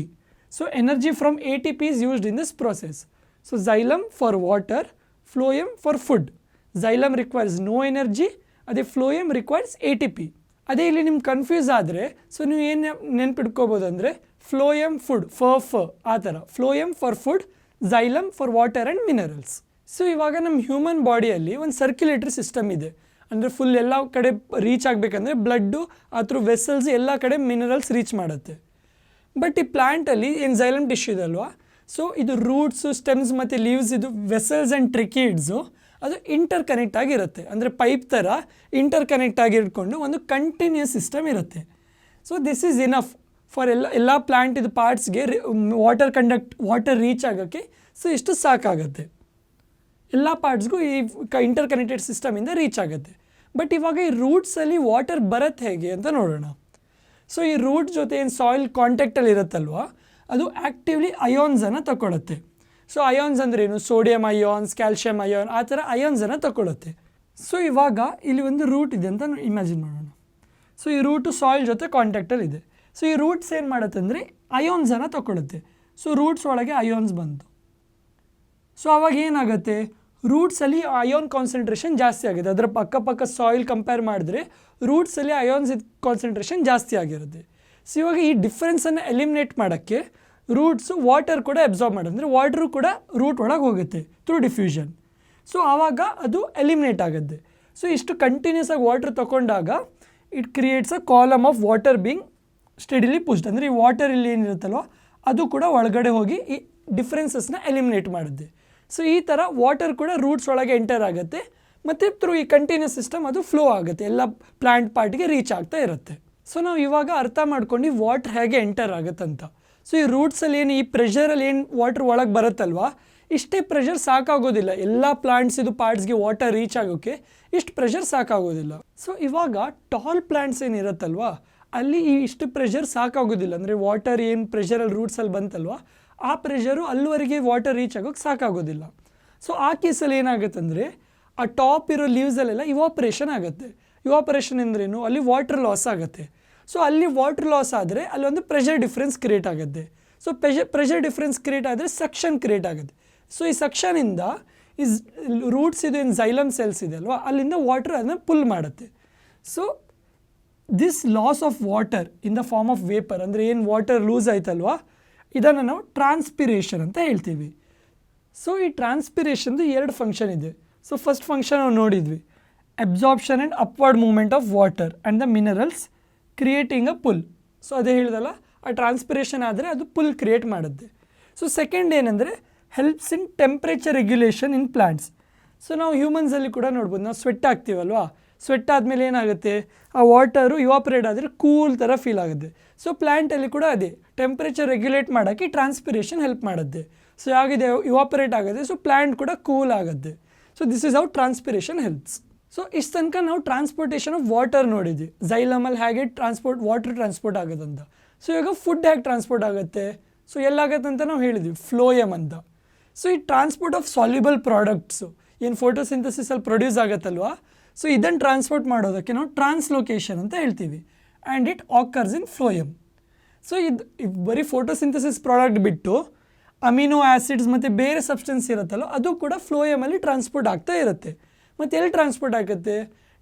So energy from ATP is used in this process. So xylem for water, phloem for food. Xylem requires no energy, ಅದೇ phloem requires ATP. ಅದೇ ಇಲ್ಲಿ ನಿಮ್ಗೆ confuse ಆದರೆ so ನೀವು ಏನು ನೆನ್ಪಿಟ್ಕೋಬೋದು ಅಂದರೆ phloem food ಆ ಥರ. Phloem for food, xylem for water and minerals. So ಇವಾಗ ನಮ್ಮ ಹ್ಯೂಮನ್ ಬಾಡಿಯಲ್ಲಿ ಒಂದು ಸರ್ಕ್ಯುಲೇಟರಿ ಸಿಸ್ಟಮ್ ಇದೆ. ಅಂದರೆ ಫುಲ್ ಎಲ್ಲ ಕಡೆ ರೀಚ್ ಆಗಬೇಕಂದ್ರೆ ಬ್ಲಡ್ಡು ಅಥವಾ ವೆಸಲ್ಸ್ ಎಲ್ಲ ಕಡೆ ಮಿನರಲ್ಸ್ ರೀಚ್ ಮಾಡುತ್ತೆ. ಬಟ್ ಈ ಪ್ಲ್ಯಾಂಟಲ್ಲಿ ಏನು ಝೈಲಮ್ ಟಿಶ್ಯೂ ಇದೆ ಅಲ್ವಾ, ಸೊ ಇದು ರೂಟ್ಸು, ಸ್ಟೆಮ್ಸ್ ಮತ್ತು ಲೀವ್ಸ್, ಇದು ವೆಸಲ್ಸ್ ಆ್ಯಂಡ್ ಟ್ರಿಕಿಡ್ಸು ಅದು ಇಂಟರ್ ಕನೆಕ್ಟ್ ಆಗಿರುತ್ತೆ. ಅಂದರೆ ಪೈಪ್ ಥರ ಇಂಟರ್ ಕನೆಕ್ಟ್ ಆಗಿಟ್ಕೊಂಡು ಒಂದು ಕಂಟಿನ್ಯೂಸ್ ಸಿಸ್ಟಮ್ ಇರುತ್ತೆ. So this is enough for ಎಲ್ಲ ಪ್ಲ್ಯಾಂಟ್ ಇದು ಪಾರ್ಟ್ಸ್ಗೆ ವಾಟರ್ ರೀಚ್ ಆಗೋಕ್ಕೆ. ಸೊ ಇಷ್ಟು ಸಾಕಾಗುತ್ತೆ, ಎಲ್ಲ ಪಾರ್ಟ್ಸ್ಗೂ ಈ ಇಂಟರ್ ಕನೆಕ್ಟೆಡ್ ಸಿಸ್ಟಮಿಂದ ರೀಚ್ ಆಗುತ್ತೆ. ಬಟ್ ಇವಾಗ ಈ ರೂಟ್ಸಲ್ಲಿ ವಾಟರ್ ಬರುತ್ತೆ ಹೇಗೆ ಅಂತ ನೋಡೋಣ. ಸೊ ಈ ರೂಟ್ ಜೊತೆ ಏನು ಸಾಯಿಲ್ ಕಾಂಟ್ಯಾಕ್ಟಲ್ಲಿ ಇರುತ್ತಲ್ವ, ಅದು ಆ್ಯಕ್ಟಿವ್ಲಿ ಅಯಾನ್ಸನ್ನು ತಗೊಳುತ್ತೆ. ಸೊ ಅಯಾನ್ಸ್ ಅಂದರೆ ಏನು, ಸೋಡಿಯಂ ಅಯಾನ್ಸ್, ಕ್ಯಾಲ್ಶಿಯಂ ಅಯಾನ್, ಆ ಥರ ಅಯಾನ್ಸನ್ನು ತಗೊಳುತ್ತೆ. ಸೊ ಇವಾಗ ಇಲ್ಲಿ ಒಂದು ರೂಟ್ ಇದೆ ಅಂತ ಇಮ್ಯಾಜಿನ್ ಮಾಡೋಣ. ಸೊ ಈ ರೂಟು ಸಾಯಿಲ್ ಜೊತೆ ಕಾಂಟ್ಯಾಕ್ಟಲ್ಲಿ ಇದೆ. ಸೊ ಈ ರೂಟ್ಸ್ ಏನು ಮಾಡುತ್ತೆ ಅಂದರೆ ಅಯಾನ್ಸನ್ನು ತಗೊಳುತ್ತೆ. ಸೊ ರೂಟ್ಸ್ ಒಳಗೆ ಅಯಾನ್ಸ್ ಬಂತು. ಸೊ ಆವಾಗ ಏನಾಗುತ್ತೆ, ರೂಟ್ಸಲ್ಲಿ ಅಯಾನ್ ಕಾನ್ಸಂಟ್ರೇಷನ್ ಜಾಸ್ತಿ ಆಗಿದೆ. ಅದರ ಪಕ್ಕ ಸಾಯಿಲ್ ಕಂಪೇರ್ ಮಾಡಿದ್ರೆ ರೂಟ್ಸಲ್ಲಿ ಅಯಾನ್ಸ್ ಕಾನ್ಸಂಟ್ರೇಷನ್ ಜಾಸ್ತಿ ಆಗಿರುತ್ತೆ. ಸೊ ಇವಾಗ ಈ ಡಿಫ್ರೆನ್ಸನ್ನು ಎಲಿಮಿನೇಟ್ ಮಾಡೋಕ್ಕೆ ರೂಟ್ಸು ವಾಟರ್ ಕೂಡ ಅಬ್ಸಾರ್ಬ್ ಮಾಡೋದು, ಅಂದರೆ ವಾಟ್ರು ಕೂಡ ರೂಟ್ ಒಳಗೆ ಹೋಗುತ್ತೆ ಥ್ರೂ ಡಿಫ್ಯೂಷನ್. ಸೊ ಆವಾಗ ಅದು ಎಲಿಮಿನೇಟ್ ಆಗುತ್ತೆ. ಸೊ ಇಷ್ಟು ಕಂಟಿನ್ಯೂಸ್ ಆಗಿ ವಾಟರ್ ತೊಗೊಂಡಾಗ it creates a column of water being steadily pushed. ಅಂದರೆ ಈ ವಾಟರ್ ಇಲ್ಲಿ ಏನಿರುತ್ತಲ್ವ ಅದು ಕೂಡ ಒಳಗಡೆ ಹೋಗಿ ಈ ಡಿಫ್ರೆನ್ಸಸ್ನ ಎಲಿಮಿನೇಟ್ ಮಾಡುತ್ತೆ. ಸೊ ಈ ಥರ ವಾಟರ್ ಕೂಡ ರೂಟ್ಸ್ ಒಳಗೆ ಎಂಟರ್ ಆಗುತ್ತೆ ಮತ್ತು ಥ್ರೂ ಈ ಕಂಟಿನ್ಯೂಸ್ ಸಿಸ್ಟಮ್ ಅದು ಫ್ಲೋ ಆಗುತ್ತೆ, ಎಲ್ಲ ಪ್ಲ್ಯಾಂಟ್ ಪಾರ್ಟ್ಗೆ ರೀಚ್ ಆಗ್ತಾ ಇರುತ್ತೆ. ಸೊ ನಾವು ಇವಾಗ ಅರ್ಥ ಮಾಡ್ಕೊಂಡು ವಾಟರ್ ಹೇಗೆ ಎಂಟರ್ ಆಗುತ್ತಂತ. ಸೊ ಈ ರೂಟ್ಸಲ್ಲಿ ಏನು ಈ ಪ್ರೆಷರಲ್ಲಿ ಏನು ವಾಟರ್ ಒಳಗೆ ಬರುತ್ತಲ್ವ, ಇಷ್ಟೇ ಪ್ರೆಷರ್ ಸಾಕಾಗೋದಿಲ್ಲ. ಎಲ್ಲ ಪ್ಲಾಂಟ್ಸಿದು ಪಾರ್ಟ್ಸ್ಗೆ ವಾಟರ್ ರೀಚ್ ಆಗೋಕ್ಕೆ ಇಷ್ಟು ಪ್ರೆಷರ್ ಸಾಕಾಗೋದಿಲ್ಲ. ಸೊ ಇವಾಗ ಟಾಲ್ ಪ್ಲ್ಯಾಂಟ್ಸ್ ಏನಿರುತ್ತಲ್ವ ಅಲ್ಲಿ ಈ ಇಷ್ಟು ಪ್ರೆಷರ್ ಸಾಕಾಗೋದಿಲ್ಲ. ಅಂದರೆ ವಾಟರ್ ಏನು ಪ್ರೆಷರಲ್ಲಿ ರೂಟ್ಸಲ್ಲಿ ಬಂತಲ್ವ ಆ ಪ್ರೆಷರು ಅಲ್ಲಿವರೆಗೆ ವಾಟರ್ ರೀಚ್ ಆಗೋಕ್ಕೆ ಸಾಕಾಗೋದಿಲ್ಲ. ಸೊ ಆ ಕೇಸಲ್ಲಿ ಏನಾಗುತ್ತೆ ಅಂದರೆ ಆ ಟಾಪ್ ಇರೋ ಲೀವ್ಸಲ್ಲೆಲ್ಲ ಇವಾಪ್ರೇಷನ್ ಆಗುತ್ತೆ. ಇವಾಪ್ರೇಷನ್ ಅಂದ್ರೇನು, ಅಲ್ಲಿ ವಾಟರ್ ಲಾಸ್ ಆಗುತ್ತೆ. ಸೊ ಅಲ್ಲಿ ವಾಟರ್ ಲಾಸ್ ಆದರೆ ಅಲ್ಲೊಂದು ಪ್ರೆಷರ್ ಡಿಫ್ರೆನ್ಸ್ ಕ್ರಿಯೇಟ್ ಆಗುತ್ತೆ. ಸೊ ಪ್ರೆಷರ್ ಡಿಫ್ರೆನ್ಸ್ ಕ್ರಿಯೇಟ್ ಆದರೆ ಸಕ್ಷನ್ ಕ್ರಿಯೇಟ್ ಆಗುತ್ತೆ. ಸೊ ಈ ಸಕ್ಷನಿಂದ ಈ ರೂಟ್ಸ್ ಇದು ಏನು ಝೈಲಮ್ ಸೆಲ್ಸ್ ಇದೆ ಅಲ್ವಾ ಅಲ್ಲಿಂದ ವಾಟರ್ ಅದನ್ನ ಪುಲ್ ಮಾಡುತ್ತೆ. So this loss of water in the form of vapour, ಅಂದರೆ ಏನು ವಾಟರ್ ಲೂಸ್ ಆಯ್ತಲ್ವಾ ಇದನ್ನು ನಾವು ಟ್ರಾನ್ಸ್ಪಿರೇಷನ್ ಅಂತ ಹೇಳ್ತೀವಿ. ಸೊ ಈ ಟ್ರಾನ್ಸ್ಪಿರೇಷನ್ದು 2 ಫಂಕ್ಷನ್ ಇದೆ. ಸೊ ಫಸ್ಟ್ ಫಂಕ್ಷನ್ ನಾವು ನೋಡಿದ್ವಿ, absorption and upward movement of water and the minerals creating a pull. So ಅದೇ ಹೇಳಿದಲ್ಲ, ಆ ಟ್ರಾನ್ಸ್ಪಿರೇಷನ್ ಆದರೆ ಅದು ಪುಲ್ ಕ್ರಿಯೇಟ್ ಮಾಡುತ್ತೆ. ಸೊ ಸೆಕೆಂಡ್ ಏನಂದರೆ helps in temperature regulation in plants. So ನಾವು ಹ್ಯೂಮನ್ಸಲ್ಲಿ ಕೂಡ ನೋಡ್ಬೋದು, ನಾವು ಸ್ವೆಟ್ ಆಗ್ತೀವಲ್ವಾ, ಸ್ವೆಟ್ ಆದಮೇಲೆ ಏನಾಗುತ್ತೆ, ಆ ವಾಟರು ಇವಾಪ್ರೇಟ್ ಆದರೆ ಕೂಲ್ ಥರ ಫೀಲ್ ಆಗುತ್ತೆ. ಸೊ ಪ್ಲ್ಯಾಂಟಲ್ಲಿ ಕೂಡ ಅದೇ ಟೆಂಪ್ರೇಚರ್ ರೆಗ್ಯುಲೇಟ್ ಮಾಡೋಕ್ಕೆ ಟ್ರಾನ್ಸ್ಪಿರೇಷನ್ ಹೆಲ್ಪ್ ಮಾಡುತ್ತೆ. ಸೊ ಯಾಗಿದೆ ಇವಾಪರೇಟ್ ಆಗುತ್ತೆ, ಸೊ ಪ್ಲ್ಯಾಂಟ್ ಕೂಡ ಕೂಲ್ ಆಗುತ್ತೆ. So this is how transpiration helps. So ಇಷ್ಟು ತನಕ ನಾವು ಟ್ರಾನ್ಸ್ಪೋರ್ಟೇಷನ್ ಆಫ್ ವಾಟರ್ ನೋಡಿದ್ವಿ, ಝೈಲಮಲ್ಲಿ ಹೇಗೆ ವಾಟರ್ ಟ್ರಾನ್ಸ್ಪೋರ್ಟ್ ಆಗೋದಂತ. ಸೊ ಇವಾಗ ಫುಡ್ ಹೇಗೆ ಟ್ರಾನ್ಸ್ಪೋರ್ಟ್ ಆಗುತ್ತೆ, ಸೊ ಎಲ್ಲಾಗತ್ತೆ ಅಂತ ನಾವು ಹೇಳಿದ್ವಿ, ಫ್ಲೋಯಮ್ ಅಂತ. ಸೊ ಈ ಟ್ರಾನ್ಸ್ಪೋರ್ಟ್ ಆಫ್ ಸಾಲ್ಯುಬಲ್ ಪ್ರಾಡಕ್ಟ್ಸು ಏನು ಫೋಟೋಸಿಂಥಸಿಸಲ್ಲಿ ಪ್ರೊಡ್ಯೂಸ್ ಆಗುತ್ತಲ್ವಾ, ಸೊ ಇದನ್ನು ಟ್ರಾನ್ಸ್ಪೋರ್ಟ್ ಮಾಡೋದಕ್ಕೆ ನಾವು ಟ್ರಾನ್ಸ್ಲೊಕೇಶನ್ ಅಂತ ಹೇಳ್ತೀವಿ. And it occurs in phloem. So ಇದು ಬರೀ ಫೋಟೋಸಿಂಥಸಿಸ್ ಪ್ರಾಡಕ್ಟ್ ಬಿಟ್ಟು ಅಮಿನೋ ಆ್ಯಸಿಡ್ಸ್ ಮತ್ತು ಬೇರೆ ಸಬ್ಸ್ಟೆನ್ಸ್ ಇರುತ್ತಲ್ಲ ಅದು ಕೂಡ ಫ್ಲೋಯಮಲ್ಲಿ ಟ್ರಾನ್ಸ್ಪೋರ್ಟ್ ಆಗ್ತಾ ಇರುತ್ತೆ. ಮತ್ತು ಎಲ್ಲಿ ಟ್ರಾನ್ಸ್ಪೋರ್ಟ್ ಆಗುತ್ತೆ,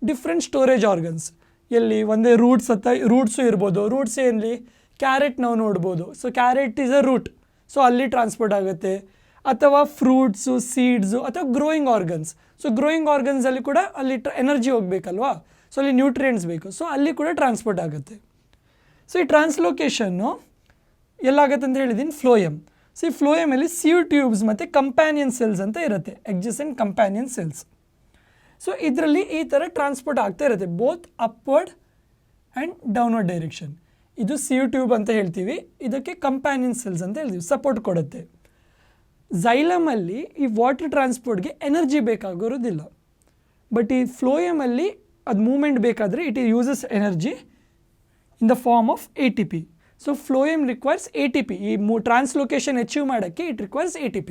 ಡಿಫ್ರೆಂಟ್ ಸ್ಟೋರೇಜ್ ಆರ್ಗನ್ಸ್. ಎಲ್ಲಿ ಒಂದೇ ರೂಟ್ಸು ಇರ್ಬೋದು. ರೂಟ್ಸ್ ಏನಲ್ಲಿ ಕ್ಯಾರೆಟ್ ನಾವು ನೋಡ್ಬೋದು. So carrot is a root, so ಅಲ್ಲಿ ಟ್ರಾನ್ಸ್ಪೋರ್ಟ್ ಆಗುತ್ತೆ. ಅಥವಾ ಫ್ರೂಟ್ಸು, ಸೀಡ್ಸು ಅಥವಾ ಗ್ರೋಯಿಂಗ್ ಆರ್ಗನ್ಸ್. ಸೊ ಗ್ರೋಯಿಂಗ್ ಆರ್ಗನ್ಸಲ್ಲಿ ಕೂಡ ಅಲ್ಲಿ ಎನರ್ಜಿ ಹೋಗಬೇಕಲ್ವಾ, ಸೊ ಅಲ್ಲಿ ನ್ಯೂಟ್ರಿಯೆಂಟ್ಸ್ ಬೇಕು, ಸೊ ಅಲ್ಲಿ ಕೂಡ ಟ್ರಾನ್ಸ್ಪೋರ್ಟ್ ಆಗುತ್ತೆ. ಸೊ ಈ ಟ್ರಾನ್ಸ್ಲೊಕೇಶನ್ನು ಎಲ್ಲಾಗತ್ತೆ ಅಂತ ಹೇಳಿದ್ದೀನಿ, ಫ್ಲೋಯಮ್. ಸೊ ಈ ಫ್ಲೋಯಮಲ್ಲಿ ಸಿಯು ಟ್ಯೂಬ್ಸ್ ಮತ್ತು ಕಂಪ್ಯಾನಿಯನ್ ಸೆಲ್ಸ್ ಅಂತ ಇರುತ್ತೆ, ಎಕ್ಸಿಸ್ಟೆಂಟ್ ಕಂಪ್ಯಾನಿಯನ್ ಸೆಲ್ಸ್. ಸೊ ಇದರಲ್ಲಿ ಈ ಥರ ಟ್ರಾನ್ಸ್ಪೋರ್ಟ್ ಆಗ್ತಾ ಇರುತ್ತೆ, both upward and downward direction. ಇದು ಸಿ ಟ್ಯೂಬ್ ಅಂತ ಹೇಳ್ತೀವಿ, ಇದಕ್ಕೆ ಕಂಪ್ಯಾನಿಯನ್ ಸೆಲ್ಸ್ ಅಂತ ಹೇಳ್ತೀವಿ, ಸಪೋರ್ಟ್ ಕೊಡುತ್ತೆ. ಝೈಲಮಲ್ಲಿ ಈ ವಾಟರ್ ಟ್ರಾನ್ಸ್ಪೋರ್ಟ್ಗೆ ಎನರ್ಜಿ ಬೇಕಾಗಿರೋದಿಲ್ಲ, ಬಟ್ ಈ ಫ್ಲೋಯಮಲ್ಲಿ ಅದು ಮೂಮೆಂಟ್ ಬೇಕಾದರೆ it uses energy in the form of ATP. So phloem requires ATP. ಈ ಟ್ರಾನ್ಸ್ಲೊಕೇಶನ್ ಅಚೀವ್ ಮಾಡೋಕ್ಕೆ ಇಟ್ ರಿಕ್ವೈರ್ಸ್ ATP.